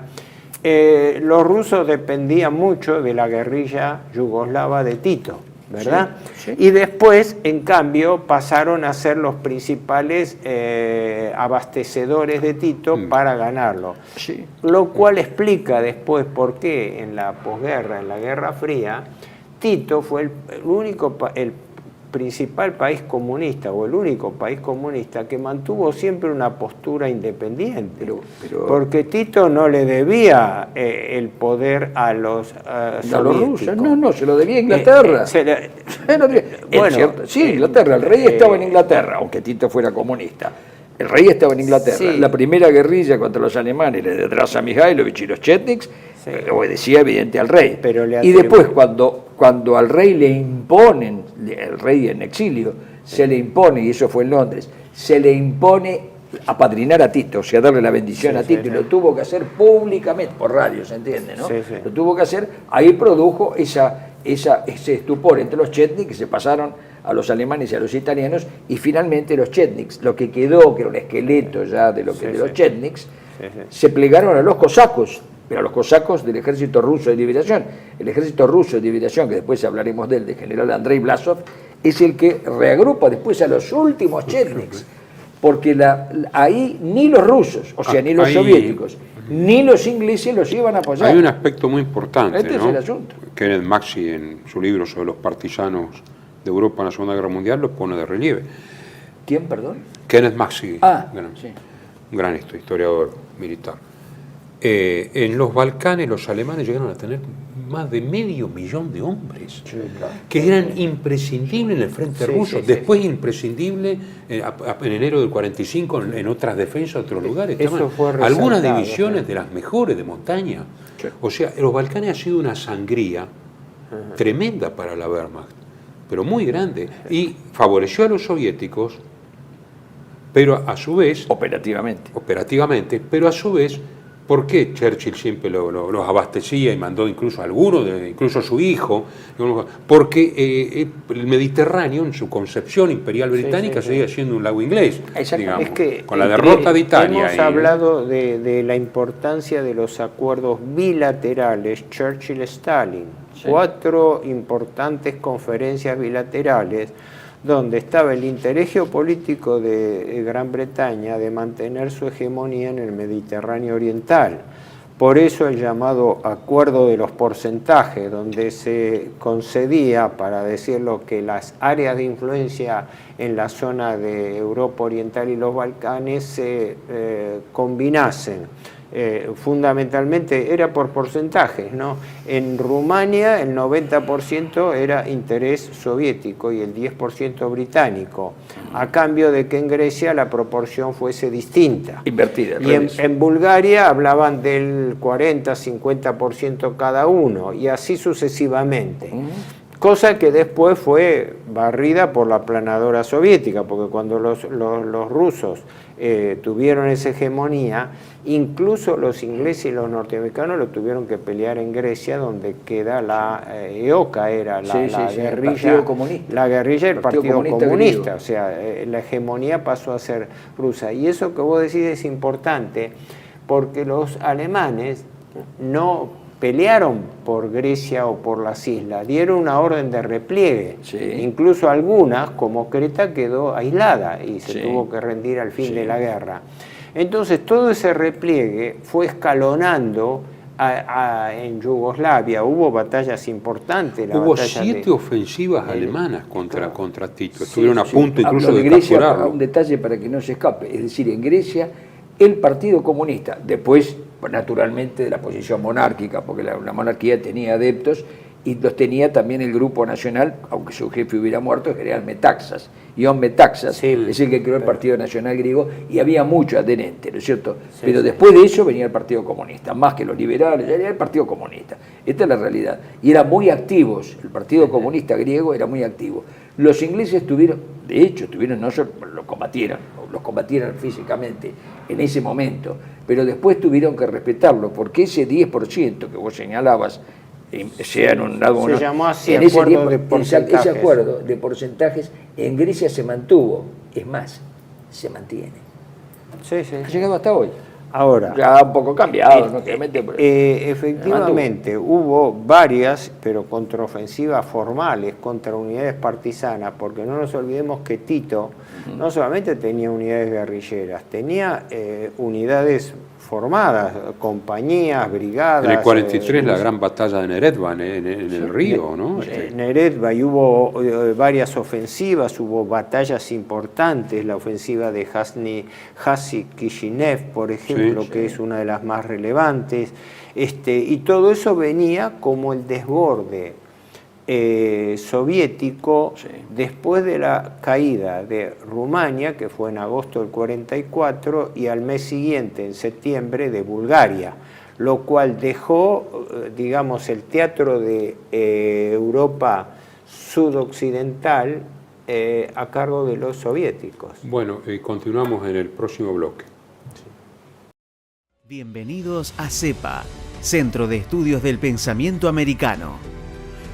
los rusos dependían mucho de la guerrilla yugoslava de Tito, ¿verdad? Sí, sí. Y después, en cambio, pasaron a ser los principales abastecedores de Tito para ganarlo. Sí. Lo cual explica después por qué en la posguerra, en la Guerra Fría, Tito fue el principal país comunista, o el único país comunista que mantuvo siempre una postura independiente, porque Tito no le debía el poder a los rusos, no, se lo debía a Inglaterra. Bueno, sí, Inglaterra, el rey estaba en Inglaterra, aunque Tito fuera comunista. El rey estaba en Inglaterra. Sí. La primera guerrilla contra los alemanes, de Draza Mihailovic y los Chetniks, sí, obedecía evidente al rey. Y después, cuando al rey le imponen, el rey en exilio, sí, se le impone, y eso fue en Londres, se le impone apadrinar a Tito, o sea, darle la bendición, sí, a Tito, sí, y lo tuvo que hacer públicamente, por radio, ¿se entiende? ¿No? Sí, sí. Lo tuvo que hacer, ahí produjo ese estupor entre los Chetniks, que se pasaron a los alemanes y a los italianos, y finalmente los Chetniks, lo que quedó, que era un esqueleto ya de los Chetniks, se plegaron a los cosacos, pero a los cosacos del ejército ruso de liberación. El ejército ruso de liberación, que después hablaremos de él, del general Andrei Blasov, es el que reagrupa después a los últimos Chetniks, porque ahí ni los rusos, o sea, ni los soviéticos, ni los ingleses los iban a apoyar. Hay un aspecto muy importante, este, ¿no? Es el asunto. Kenneth Maxey, en su libro sobre los partisanos de Europa en la Segunda Guerra Mundial, lo pone de relieve. ¿Quién, perdón? Kenneth Maxey, sí, un gran historiador militar. En los Balcanes los alemanes llegaron a tener más de 500.000 de hombres, sí, claro, que eran imprescindibles en el frente ruso, después imprescindibles en enero del 45 en otras defensas, otros lugares. Algunas divisiones de las mejores de montaña. Sí. O sea, los Balcanes ha sido una sangría tremenda para la Wehrmacht, pero muy grande, y favoreció a los soviéticos, pero a su vez... Operativamente, pero a su vez... ¿Por qué Churchill siempre los abastecía y mandó incluso a algunos, incluso a su hijo? Porque el Mediterráneo, en su concepción imperial británica, seguía siendo un lago inglés, digamos, es que, con la derrota de Italia. Hemos hablado de la importancia de los acuerdos bilaterales Churchill-Stalin, 4 importantes conferencias bilaterales, donde estaba el interés geopolítico de Gran Bretaña de mantener su hegemonía en el Mediterráneo oriental. Por eso el llamado acuerdo de los porcentajes, donde se concedía, para decirlo, que las áreas de influencia en la zona de Europa Oriental y los Balcanes se combinasen. Fundamentalmente era por porcentajes, ¿no? En Rumania el 90% era interés soviético y el 10% británico, a cambio de que en Grecia la proporción fuese distinta. Invertida. Y en Bulgaria hablaban del 40-50% cada uno, y así sucesivamente. Cosa que después fue barrida por la planadora soviética, porque cuando los rusos tuvieron esa hegemonía, incluso los ingleses y los norteamericanos lo tuvieron que pelear en Grecia, donde queda la EOKA, era la guerrilla, la guerrilla del Partido Comunista, o sea, la hegemonía pasó a ser rusa. Y eso que vos decís es importante, porque los alemanes no pelearon por Grecia o por las islas, dieron una orden de repliegue. Sí. Incluso algunas, como Creta, quedó aislada y se Sí. tuvo que rendir al fin Sí. de la guerra. Entonces todo ese repliegue fue escalonando en Yugoslavia. Hubo batallas importantes. Hubo 7 ofensivas alemanas contra Tito. Estuvieron a Sí, punto incluso hablo de Grecia, capturarlo. un detalle para que no se escape, es decir, en Grecia el Partido Comunista, después naturalmente de la posición monárquica, porque la monarquía tenía adeptos y los tenía también el Grupo Nacional, aunque su jefe hubiera muerto, el general Metaxas, Ion Metaxas, Sí, es el que creó el Partido Nacional griego, y había mucho adherente, ¿no es cierto? Sí, Pero sí. después de eso venía el Partido Comunista, más que los liberales, era el Partido Comunista. Esta es la realidad. Y eran muy activos, el Partido Comunista griego era muy activo. Los ingleses tuvieron, de hecho, no solo los combatieron físicamente en ese momento, pero después tuvieron que respetarlo, porque ese 10% que vos señalabas, sea en un lado o Se no, llegó así, en ese acuerdo de tiempo, ese porcentajes. acuerdo de porcentajes en Grecia se mantuvo, es más, se mantiene. Sí, sí. Ha llegado hasta hoy. Ahora, Ya un poco cambiado, ¿no? Obviamente, pero- efectivamente, hubo varias, pero contraofensivas formales contra unidades partisanas, porque no nos olvidemos que Tito no solamente tenía unidades guerrilleras, tenía unidades formadas, compañías, brigadas. En el 43 la gran batalla de Neretva en el río, ¿no? Neretva, y hubo varias ofensivas, hubo batallas importantes, la ofensiva de Jassy-Kishinev, por ejemplo, Sí, que es una de las más relevantes, y todo eso venía como el desborde soviético Sí. después de la caída de Rumania, que fue en agosto del 44, y al mes siguiente, en septiembre, de Bulgaria, lo cual dejó, digamos, el teatro de Europa sudoccidental a cargo de los soviéticos. Bueno, continuamos en el próximo bloque. Bienvenidos a CEPA, Centro de Estudios del Pensamiento Americano.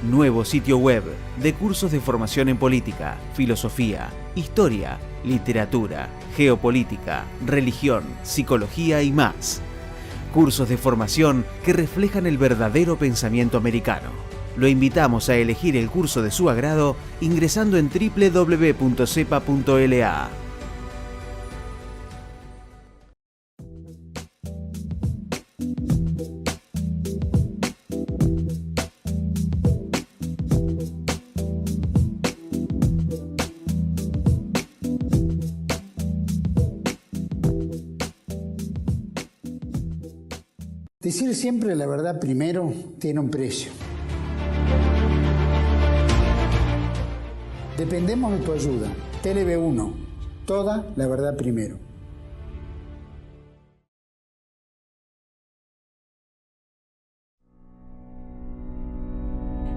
Nuevo sitio web de cursos de formación en política, filosofía, historia, literatura, geopolítica, religión, psicología y más. Cursos de formación que reflejan el verdadero pensamiento americano. Lo invitamos a elegir el curso de su agrado ingresando en www.cepa.la. Decir siempre la verdad primero tiene un precio. Dependemos de tu ayuda. TLB1. Toda la verdad primero.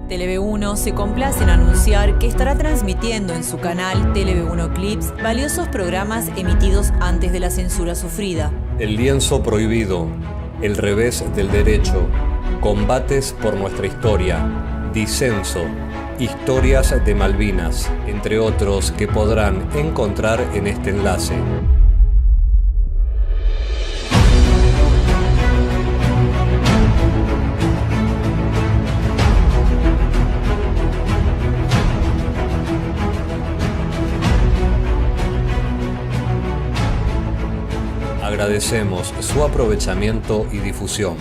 TLB1 se complace en anunciar que estará transmitiendo en su canal TLB1 Clips valiosos programas emitidos antes de la censura sufrida. El lienzo prohibido, el revés del derecho, combates por nuestra historia, disenso, historias de Malvinas, entre otros que podrán encontrar en este enlace. Agradecemos su aprovechamiento y difusión.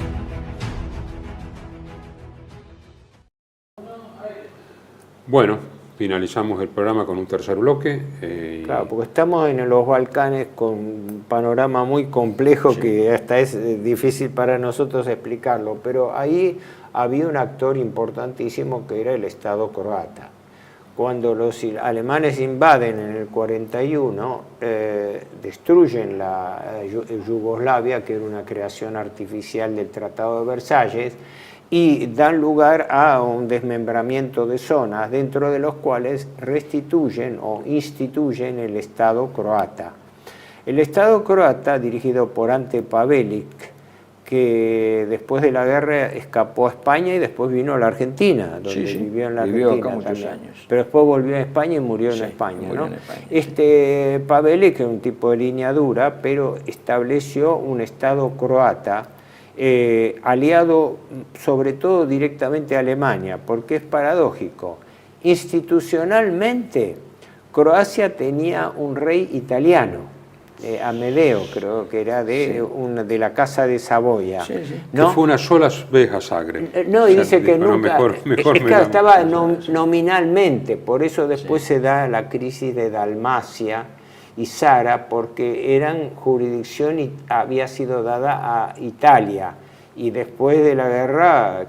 Bueno, finalizamos el programa con un tercer bloque. Claro, porque estamos en los Balcanes con un panorama muy complejo que hasta es difícil para nosotros explicarlo, pero ahí había un actor importantísimo que era el Estado croata. Cuando los alemanes invaden en el 41, destruyen la Yugoslavia, que era una creación artificial del Tratado de Versalles, y dan lugar a un desmembramiento de zonas, dentro de los cuales restituyen o instituyen el Estado croata. El Estado croata, dirigido por Ante Pavelić, que después de la guerra escapó a España y después vino a la Argentina, donde vivió en la Argentina acá muchos también. años. Pero después volvió a España y murió en España, ¿no? Pavelić, que era un tipo de línea dura, pero estableció un Estado croata aliado sobre todo directamente a Alemania, porque es paradójico. Institucionalmente, Croacia tenía un rey italiano, Amedeo, creo que era de la casa de Saboya. ¿no? Que fue una sola vez a Zagreb. No, y dice que nunca. Mejor estaba nominalmente, por eso después se da la crisis de Dalmacia y Zara, porque eran jurisdicción y había sido dada a Italia. Y después de la guerra,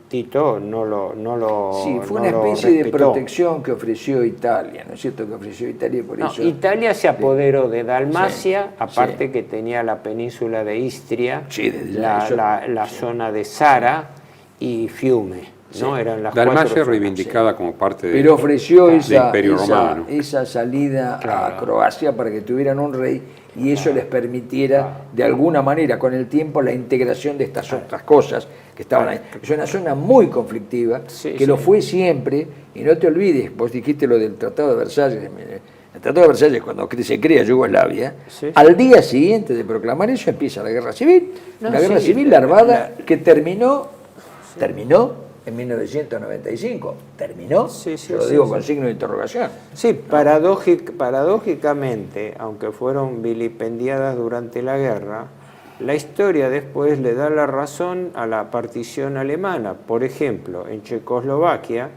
Tito no lo Sí, fue no una especie de respetó. protección que ofreció Italia, ¿no es cierto? Que ofreció Italia y por eso... Italia se apoderó de Dalmacia, aparte que tenía la península de Istria, la zona de Zara y Fiume, ¿no? Eran las Dalmacia cuatro reivindicada como parte Pero ofreció del Imperio Romano. esa salida a Croacia para que tuvieran un rey y eso les permitiera de alguna manera con el tiempo la integración de estas otras cosas que estaban ahí. Es una zona muy conflictiva, lo fue siempre, y no te olvides, vos dijiste lo del Tratado de Versalles. El Tratado de Versalles, cuando se crea Yugoslavia, al día siguiente de proclamar eso empieza la guerra civil, una guerra civil larvada que terminó en 1995. ¿Terminó? Lo digo con signo de interrogación. Sí, paradójicamente, aunque fueron vilipendiadas durante la guerra, la historia después le da la razón a la partición alemana. Por ejemplo, en Checoslovaquia,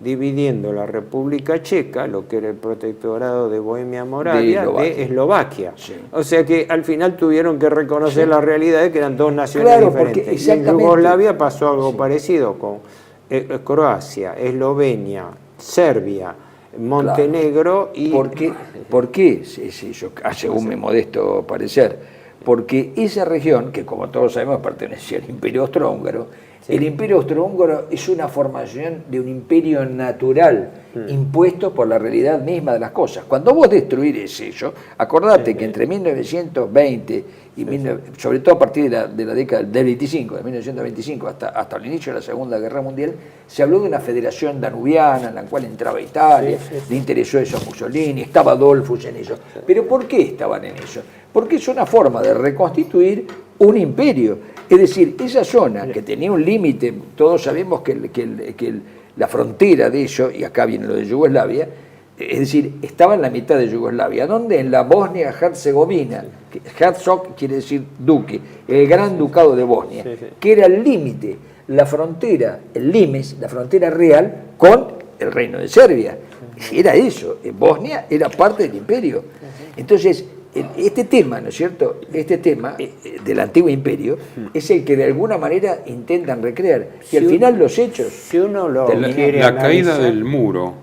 dividiendo la República Checa, lo que era el protectorado de Bohemia-Moravia, de Eslovaquia. O sea que al final tuvieron que reconocer la realidad de que eran dos naciones diferentes. Y en Yugoslavia pasó algo parecido con Croacia, Eslovenia, Serbia, Montenegro y... ¿Por qué? Yo, según mi modesto parecer, porque esa región, que como todos sabemos pertenecía al Imperio Austrohúngaro, el Imperio Austrohúngaro es una formación de un imperio natural impuesto por la realidad misma de las cosas. Cuando vos destruís eso, acordate que entre 1920 y sobre todo a partir de la década del 25, de 1925 hasta el inicio de la Segunda Guerra Mundial, se habló de una federación danubiana en la cual entraba Italia, le interesó eso a Mussolini, estaba Adolfus en eso. ¿Pero por qué estaban en eso? Porque es una forma de reconstituir un imperio. Es decir, esa zona que tenía un límite, todos sabemos que la frontera de eso, y acá viene lo de Yugoslavia, es decir, estaba en la mitad de Yugoslavia, donde en la Bosnia-Herzegovina, Herzog quiere decir duque, el Gran Ducado de Bosnia, que era el límite, la frontera, el limes, la frontera real con el Reino de Serbia. Era eso, Bosnia era parte del imperio. Entonces, este tema, ¿no es cierto? Este tema del antiguo imperio es el que de alguna manera intentan recrear. Y al final los hechos... Si uno lo quiere la caída del muro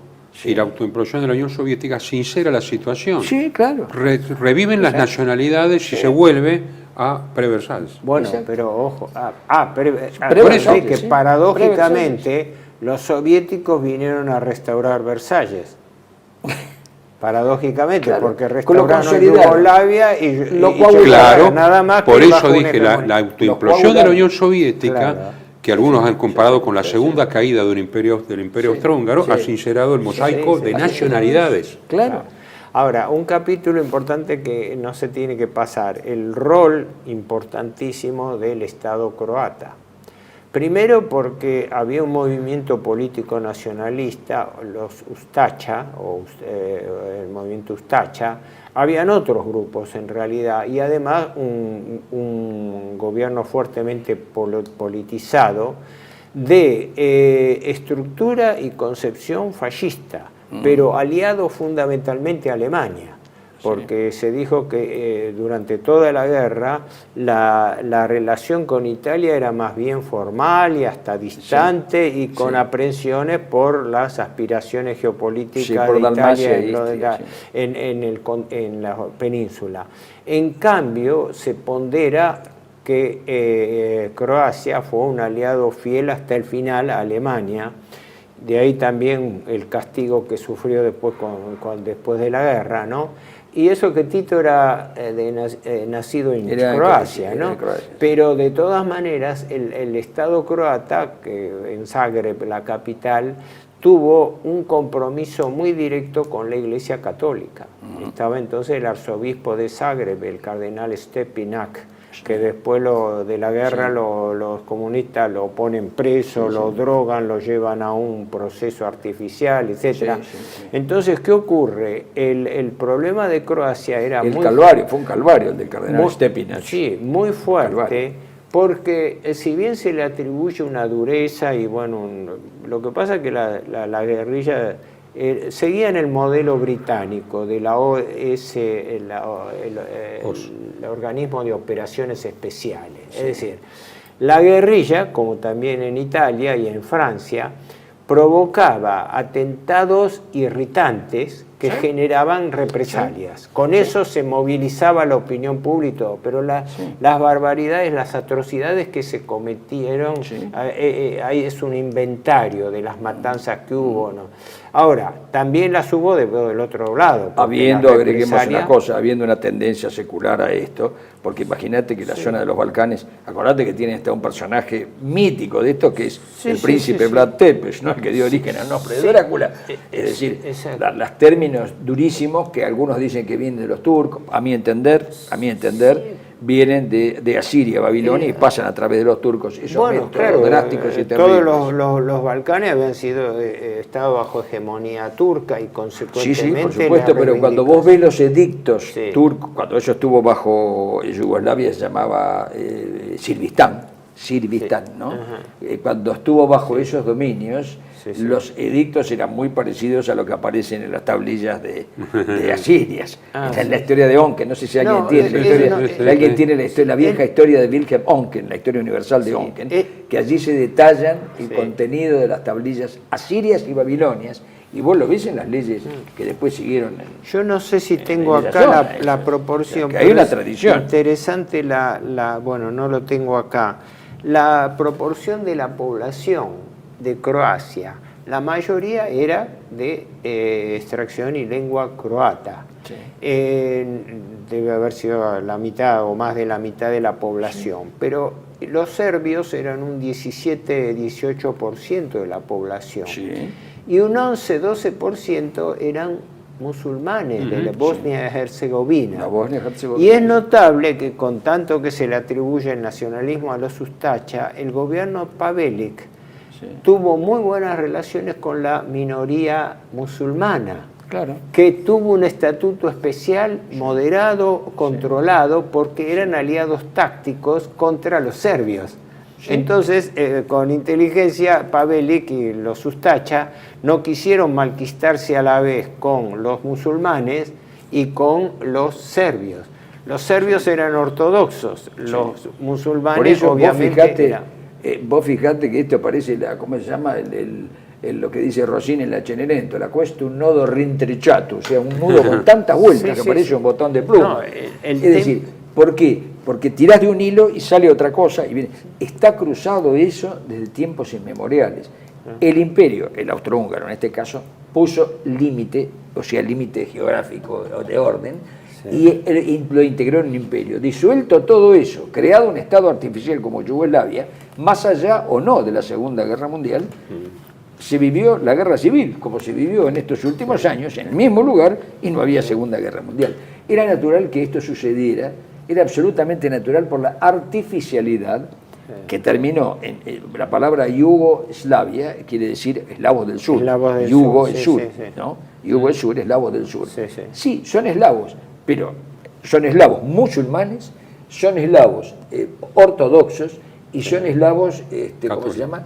y la autoimplosión de la Unión Soviética sincera la situación. Sí, claro. Reviven las nacionalidades y se vuelve a pre-Versalles. Bueno, pero ojo. Por eso, que paradójicamente los soviéticos vinieron a restaurar Versalles. Paradójicamente, porque restauraron Yugoslavia y nada más. Por eso dije, la autoimplosión de la Unión Soviética, que algunos han comparado con la segunda caída del Imperio Austrohúngaro, ha sincerado el mosaico de nacionalidades. Claro. Ahora, un capítulo importante que no se tiene que pasar, el rol importantísimo del Estado croata. Primero porque había un movimiento político nacionalista, los Ustacha, el movimiento Ustacha, habían otros grupos en realidad, y además un gobierno fuertemente politizado de estructura y concepción fascista, pero aliado fundamentalmente a Alemania. Porque se dijo que durante toda la guerra la relación con Italia era más bien formal y hasta distante y con aprensiones por las aspiraciones geopolíticas de Italia en la península. En cambio, se pondera que Croacia fue un aliado fiel hasta el final a Alemania. De ahí también el castigo que sufrió después de la guerra, ¿no? Y eso que Tito era nacido en Croacia, ¿no? Croacia. Pero de todas maneras, el Estado croata, que en Zagreb, la capital, tuvo un compromiso muy directo con la Iglesia Católica. Estaba entonces el arzobispo de Zagreb, el cardenal Stepinac, que después de la guerra los comunistas lo ponen preso, lo drogan, lo llevan a un proceso artificial, etc. Entonces, ¿qué ocurre? El problema de Croacia era fue un calvario el del cardenal Stepinac. Sí, muy fuerte, porque si bien se le atribuye una dureza y bueno, lo que pasa es que la guerrilla seguía en el modelo británico de la OS, el organismo de operaciones especiales. Es decir, la guerrilla, como también en Italia y en Francia, provocaba atentados irritantes que generaban represalias. Con eso se movilizaba la opinión pública y todo, pero las barbaridades, las atrocidades que se cometieron, ahí es un inventario de las matanzas que hubo, ¿no? Ahora, también las hubo del otro lado. Agreguemos una cosa, habiendo una tendencia secular a esto, porque imagínate que la zona de los Balcanes, acordate que tiene hasta un personaje mítico de esto, que es el príncipe Vlad Tepes, ¿no? El que dio origen al nombre de Drácula. Es decir, los términos durísimos que algunos dicen que vienen de los turcos, a mi entender, vienen de Asiria, Babilonia, y pasan a través de los turcos. Esos métodos drásticos y terribles. Todos los Balcanes habían estado bajo hegemonía turca y consecuentemente... Sí, por supuesto, pero cuando vos ves los edictos turcos, cuando eso estuvo bajo Yugoslavia se llamaba Sirvistán, ¿no? Cuando estuvo bajo esos dominios, los edictos eran muy parecidos a lo que aparecen en las tablillas de Asirias. En la historia de Onken, no sé si alguien tiene la vieja historia de Wilhelm Onken, la historia universal de Onken, que allí se detallan el contenido de las tablillas asirias y babilonias, y vos lo ves en las leyes que después siguieron. Yo no sé si tengo acá la proporción, que hay una tradición. Interesante bueno, no lo tengo acá, la proporción de la población de Croacia. La mayoría era de extracción y lengua croata. Debe haber sido la mitad o más de la mitad de la población. Pero los serbios eran un 17-18% de la población. Y un 11-12% eran musulmanes de la Bosnia y Herzegovina. Y es notable que con tanto que se le atribuye el nacionalismo a los Ustacha, el gobierno Pavelić tuvo muy buenas relaciones con la minoría musulmana, que tuvo un estatuto especial, moderado, controlado, porque eran aliados tácticos contra los serbios. Entonces, con inteligencia, Pavelić y los Ustacha no quisieron malquistarse a la vez con los musulmanes y con los serbios. Los serbios eran ortodoxos, los musulmanes por eso, obviamente vos fijate que esto parece, ¿cómo se llama? Lo que dice Rossini en la Cenerentola, la cuesta un nodo rintrecciato, o sea, un nudo con tantas vueltas que parece un botón de pluma. Es decir, ¿por qué? Porque tirás de un hilo y sale otra cosa, y viene. Está cruzado eso desde tiempos inmemoriales. El imperio, el austrohúngaro en este caso, puso límite, o sea, límite geográfico o de orden, y lo integró en un imperio. Disuelto todo eso, creado un estado artificial como Yugoslavia, más allá o no de la Segunda Guerra Mundial, se vivió la guerra civil, como se vivió en estos últimos años, en el mismo lugar, y no había Segunda Guerra Mundial. Era natural que esto sucediera, era absolutamente natural por la artificialidad que terminó en la palabra Yugoslavia, quiere decir eslavos del sur. Yugo, el sur, ¿no? Yugo, el sur, eslavos del sur. Sí, son eslavos, pero son eslavos musulmanes, son eslavos ortodoxos y son eslavos, ¿cómo se llama?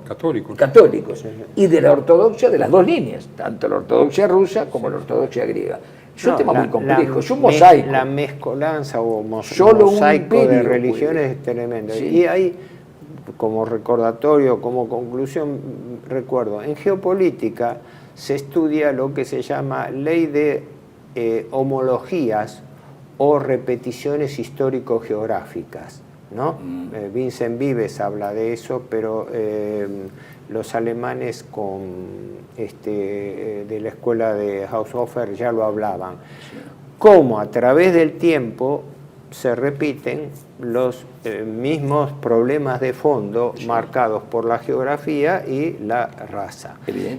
Católicos. Y de la ortodoxia de las dos líneas, tanto la ortodoxia rusa como la ortodoxia griega. Es un tema muy complejo, es un mosaico. La mezcolanza o mosaico de religiones es tremendo. Y ahí, como recordatorio, como conclusión, recuerdo, en geopolítica se estudia lo que se llama ley de homologías o repeticiones histórico-geográficas, ¿no? Vincent Vives habla de eso, pero los alemanes de la escuela de Haushofer ya lo hablaban. cómo a través del tiempo se repiten los mismos problemas de fondo marcados por la geografía y la raza.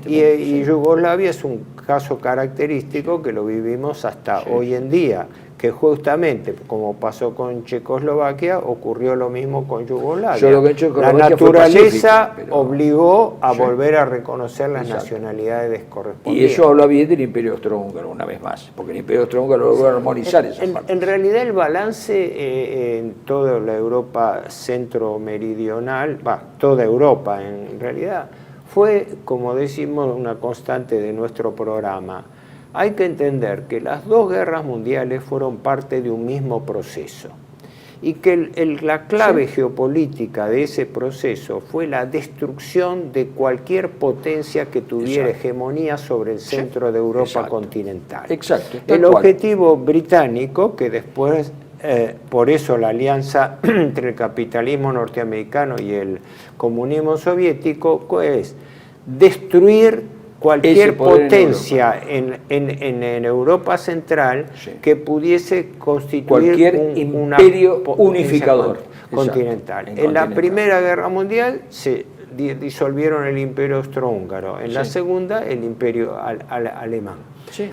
Y Yugoslavia es un caso característico que lo vivimos hasta hoy en día, que justamente, como pasó con Checoslovaquia, ocurrió lo mismo con Yugoslavia. La naturaleza obligó a volver a reconocer las nacionalidades correspondientes. Y eso habla bien del Imperio Austrohúngaro, una vez más, porque el Imperio Austrohúngaro logró armonizar esa parte. En realidad el balance en toda la Europa centro-meridional, toda Europa en realidad, fue, como decimos, una constante de nuestro programa. Hay que entender que las dos guerras mundiales fueron parte de un mismo proceso y que la clave geopolítica de ese proceso fue la destrucción de cualquier potencia que tuviera hegemonía sobre el centro de Europa continental. El objetivo británico, que después, por eso la alianza entre el capitalismo norteamericano y el comunismo soviético, es destruir cualquier potencia en Europa Central que pudiese constituir cualquier imperio unificador continental. En la Primera Guerra Mundial se disolvieron el Imperio Austrohúngaro, en la Segunda el Imperio alemán.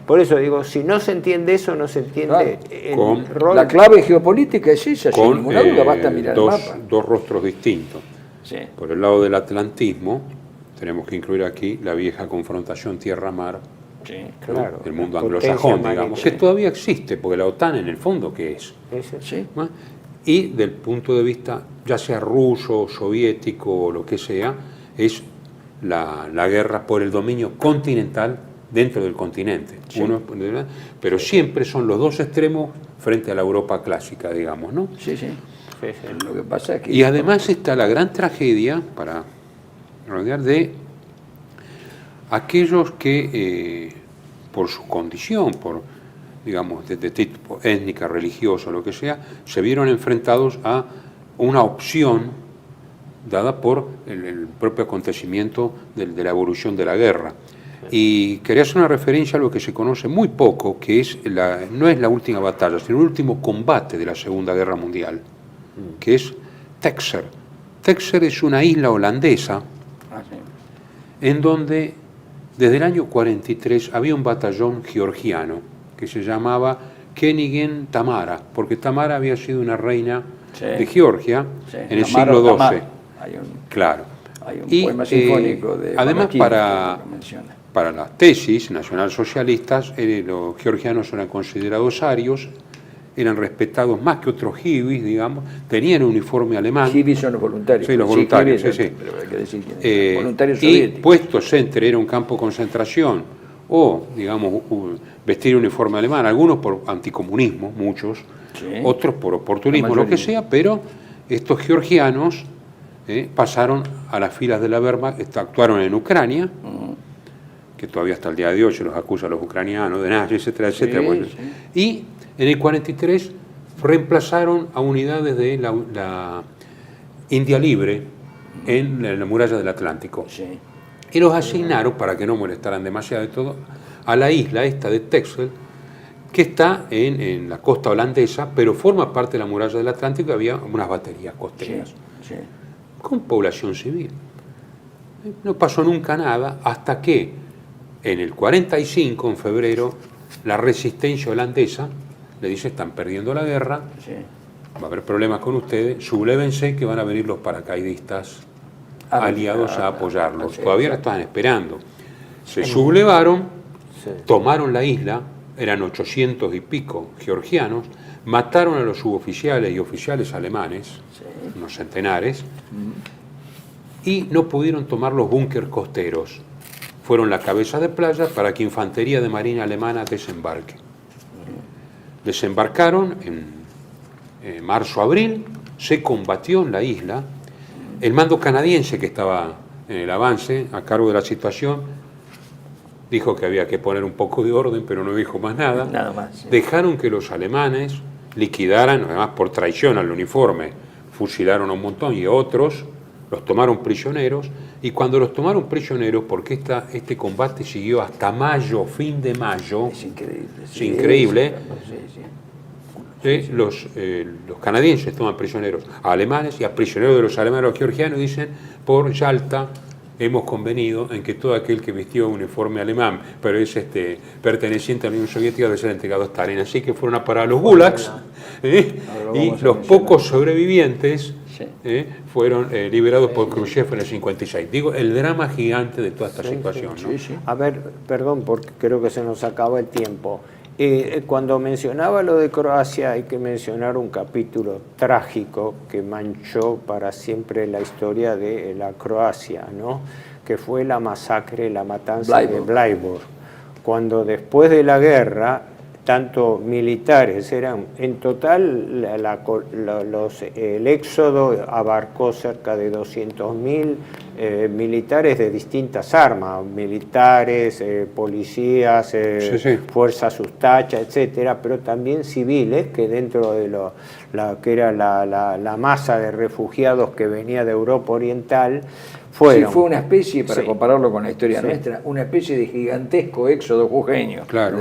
Por eso digo, si no se entiende eso, no se entiende el rol. La clave geopolítica es esa, sin ninguna duda, basta mirar el mapa. Dos rostros distintos. Por el lado del atlantismo, tenemos que incluir aquí la vieja confrontación tierra-mar, claro, del mundo anglosajón, digamos, que todavía existe, porque la OTAN en el fondo, ¿qué es? Y del punto de vista, ya sea ruso, soviético o lo que sea, es la guerra por el dominio continental dentro del continente. Pero siempre son los dos extremos frente a la Europa clásica, digamos, ¿no? Lo que pasa es que y además está la gran tragedia, para rodear, de aquellos que por su condición, por, digamos, de tipo étnica, religiosa, lo que sea, se vieron enfrentados a una opción dada por el propio acontecimiento de la evolución de la guerra. Y quería hacer una referencia a lo que se conoce muy poco, que es no es la última batalla, sino el último combate de la Segunda Guerra Mundial, que es Texer. Texer es una isla holandesa en donde desde el año 43 había un batallón georgiano que se llamaba Kenigen Tamara, porque Tamara había sido una reina de Georgia en el siglo XII. Hay un poema sinfónico de además, para las tesis nacionalsocialistas, los georgianos eran considerados arios, eran respetados más que otros hibis, digamos, tenían un uniforme alemán. Hibis son los voluntarios. Sí, los voluntarios, Pero hay que decir voluntarios soviéticos. Y puesto Center era un campo de concentración, o, digamos, vestir uniforme alemán, algunos por anticomunismo, muchos, otros por oportunismo, lo que sea, pero estos georgianos pasaron a las filas de la Wehrmacht, actuaron en Ucrania, que todavía hasta el día de hoy se los acusa a los ucranianos de nazi, etcétera, etcétera. Y en el 43 reemplazaron a unidades de la India Libre en la muralla del Atlántico. Y los asignaron, para que no molestaran demasiado de todo, a la isla esta de Texel, que está en la costa holandesa, pero forma parte de la muralla del Atlántico, y había unas baterías costeras, con población civil. No pasó nunca nada hasta que en el 45, en febrero, la resistencia holandesa le dice: están perdiendo la guerra, va a haber problemas con ustedes, sublévense que van a venir los paracaidistas aliados a apoyarlos. Todavía la estaban esperando. Se sublevaron, tomaron la isla, eran 800 y pico georgianos, mataron a los suboficiales y oficiales alemanes, unos centenares, y no pudieron tomar los búnkers costeros. Fueron la cabeza de playa para que infantería de marina alemana desembarque. Desembarcaron en marzo-abril, se combatió en la isla. El mando canadiense, que estaba en el avance a cargo de la situación, dijo que había que poner un poco de orden, pero no dijo más nada. Nada más. Dejaron que los alemanes liquidaran, además por traición al uniforme, fusilaron a un montón, y otros los tomaron prisioneros, y cuando los tomaron prisioneros, porque este combate siguió hasta mayo, fin de mayo, Es increíble. es increíble, Sí. los canadienses toman prisioneros a alemanes, y a prisioneros de los alemanes a los georgianos, dicen, por Yalta hemos convenido en que todo aquel que vistió un uniforme alemán, pero es perteneciente a la Unión Soviética, debe ser entregado a Stalin. Así que fueron a parar a los gulags, y los pocos sobrevivientes fueron liberados por Khrushchev en el 56. Digo, el drama gigante de toda esta situación. ¿no? A ver, perdón, porque creo que se nos acaba el tiempo. Cuando mencionaba lo de Croacia, hay que mencionar un capítulo trágico que manchó para siempre la historia de la Croacia, ¿no? Que fue la masacre, la matanza de Bleiburg. Cuando después de la guerra, tanto militares, eran en total el éxodo abarcó cerca de 200.000 militares de distintas armas, militares, policías, fuerzas ustacha, etcétera, pero también civiles que dentro de que era la masa de refugiados que venía de Europa Oriental fueron. Sí, fue una especie, para compararlo con la historia nuestra, una especie de gigantesco éxodo jujeño. Claro.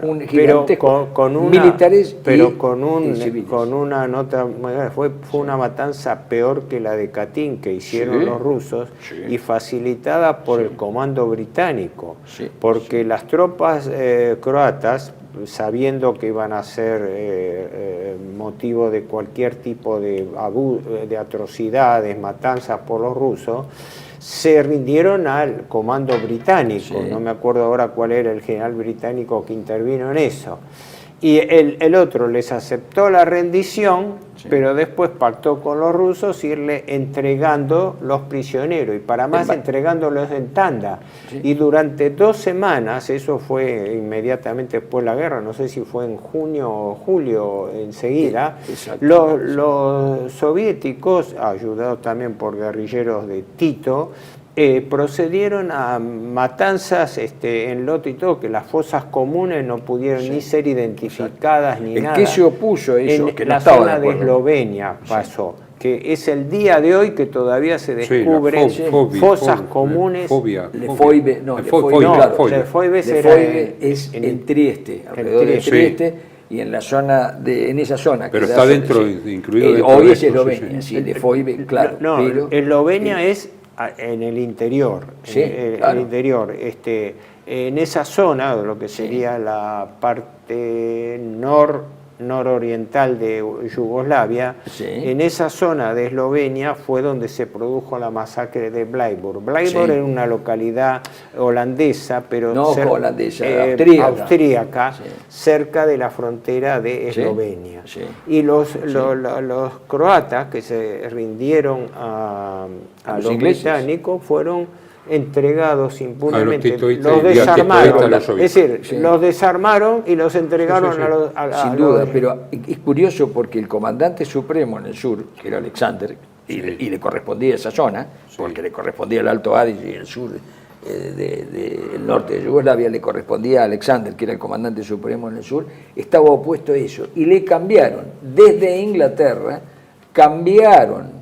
Un gigantesco, con militares pero y con una nota, fue una matanza peor que la de Katyn que hicieron los rusos y facilitada por el comando británico, porque las tropas croatas, sabiendo que iban a ser motivo de cualquier tipo de atrocidades, matanzas por los rusos, se rindieron al comando británico. No me acuerdo ahora cuál era el general británico que intervino en eso. Y el otro les aceptó la rendición, pero después pactó con los rusos irle entregando los prisioneros, y para más entregándolos en tanda. Y durante 2 semanas, eso fue inmediatamente después de la guerra, no sé si fue en junio o julio enseguida, los soviéticos, ayudados también por guerrilleros de Tito, procedieron a matanzas en lote y todo, que las fosas comunes no pudieron ni ser identificadas ni nada. ¿Qué se opuso a eso? En Que no la estaba zona de Eslovenia pasó, que es el día de hoy que todavía se descubren fosas comunes. Lefebvre es en Trieste, alrededor de Trieste, y en la zona en esa zona. Pero está incluido dentro hoy de es Eslovenia, Lefebvre, claro. No, Eslovenia es en el interior, el interior, en esa zona, lo que sería la parte nororiental de Yugoslavia, en esa zona de Eslovenia fue donde se produjo la masacre de Bleiburg. Bleiburg era una localidad holandesa, pero austríaca, cerca de la frontera de Eslovenia. Y los croatas que se rindieron a los británicos fueron entregados impunemente, los desarmaron, es decir, los desarmaron y los entregaron a los... Sin duda, pero es curioso porque el comandante supremo en el sur, que era Alexander, y le correspondía esa zona, porque le correspondía el Alto Adige y el sur del norte de Yugoslavia, le correspondía a Alexander, que era el comandante supremo en el sur, estaba opuesto a eso, y le cambiaron, desde Inglaterra, cambiaron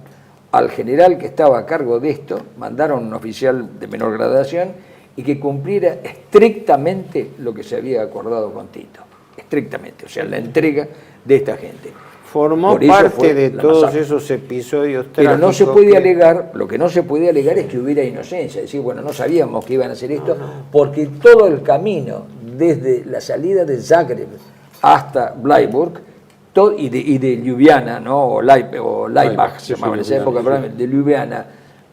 al general que estaba a cargo de esto, mandaron un oficial de menor gradación y que cumpliera estrictamente lo que se había acordado con Tito. Estrictamente, o sea, la entrega de esta gente. Formó parte de todos esos episodios trágicos. Pero no se puede alegar, lo que no se puede alegar es que hubiera inocencia, es decir, bueno, no sabíamos que iban a hacer esto, porque todo el camino, desde la salida de Zagreb hasta Bleiburg, y de Ljubljana, ¿no? o Laibach, se llamaba en esa época, de Ljubljana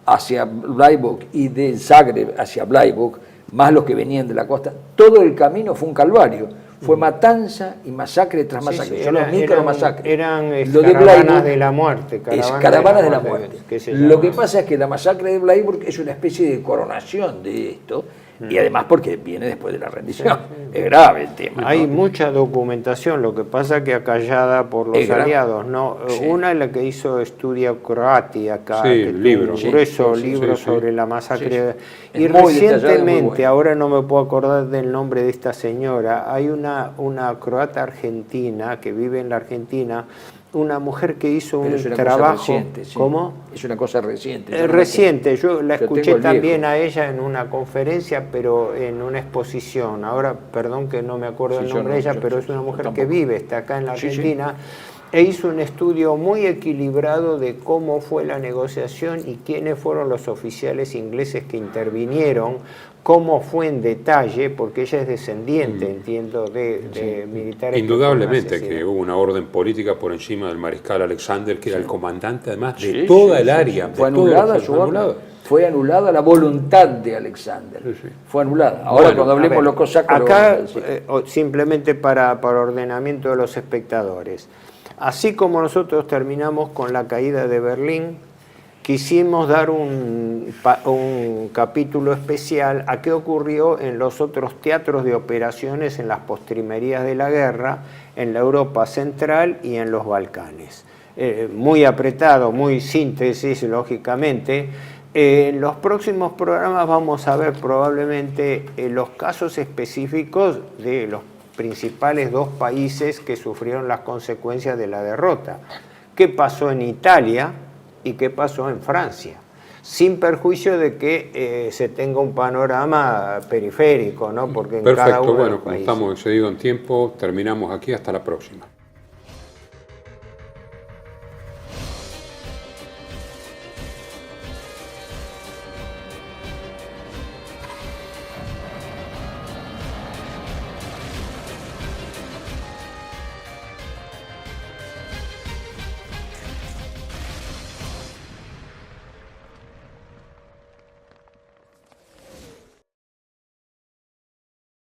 hacia Bleiburg y de Zagreb hacia Bleiburg, más los que venían de la costa, todo el camino fue un calvario. Fue matanza y masacre tras masacre. Son los micromasacres. Eran caravanas de la muerte. Caravanas de la muerte. Lo que pasa es que la masacre de Bleiburg es una especie de coronación de esto, y además porque viene después de la rendición. Es grave el tema. Hay mucha documentación, lo que pasa que acallada por los aliados, ¿no? Una es la que hizo Studia Croati acá, un grueso libro sobre la masacre. Y recientemente, ahora no me puedo acordar del nombre de esta señora, hay una croata argentina que vive en la Argentina, una mujer que hizo Pero un es una cosa trabajo. reciente, sí. ¿Cómo? Es una cosa reciente. Es reciente, yo la Yo escuché tengo el también viejo. a ella en una conferencia, pero en una exposición. Ahora, perdón que no me acuerdo Sí, el yo nombre no, de ella, yo- pero yo- es una yo mujer que tampoco. vive, está acá en la Sí, sí. Argentina, e hizo un estudio muy equilibrado de cómo fue la negociación y quiénes fueron los oficiales ingleses que intervinieron, cómo fue en detalle, porque ella es descendiente, entiendo, de militares. Indudablemente fueron que asesinados. hubo una orden política por encima del mariscal Alexander, que era el comandante además de Sí, toda sí, el sí, área. sí. de Fue todo anulada lo- su anulado. orden. Fue anulada la voluntad de Alexander. Sí, sí. Fue anulada. Ahora Bueno, cuando A hablemos ver, los cosacos lo acá, vamos a decir. simplemente para ordenamiento de los espectadores, así como nosotros terminamos con la caída de Berlín, quisimos dar un capítulo especial a qué ocurrió en los otros teatros de operaciones en las postrimerías de la guerra, en la Europa central y en los Balcanes. Muy apretado, muy síntesis, lógicamente. En los próximos programas vamos a ver probablemente los casos específicos de los principales dos países que sufrieron las consecuencias de la derrota. ¿Qué pasó en Italia y qué pasó en Francia? Sin perjuicio de que se tenga un panorama periférico, ¿no? Porque en cada Perfecto, uno de bueno, los como países. estamos excedidos en tiempo, terminamos aquí, hasta la próxima.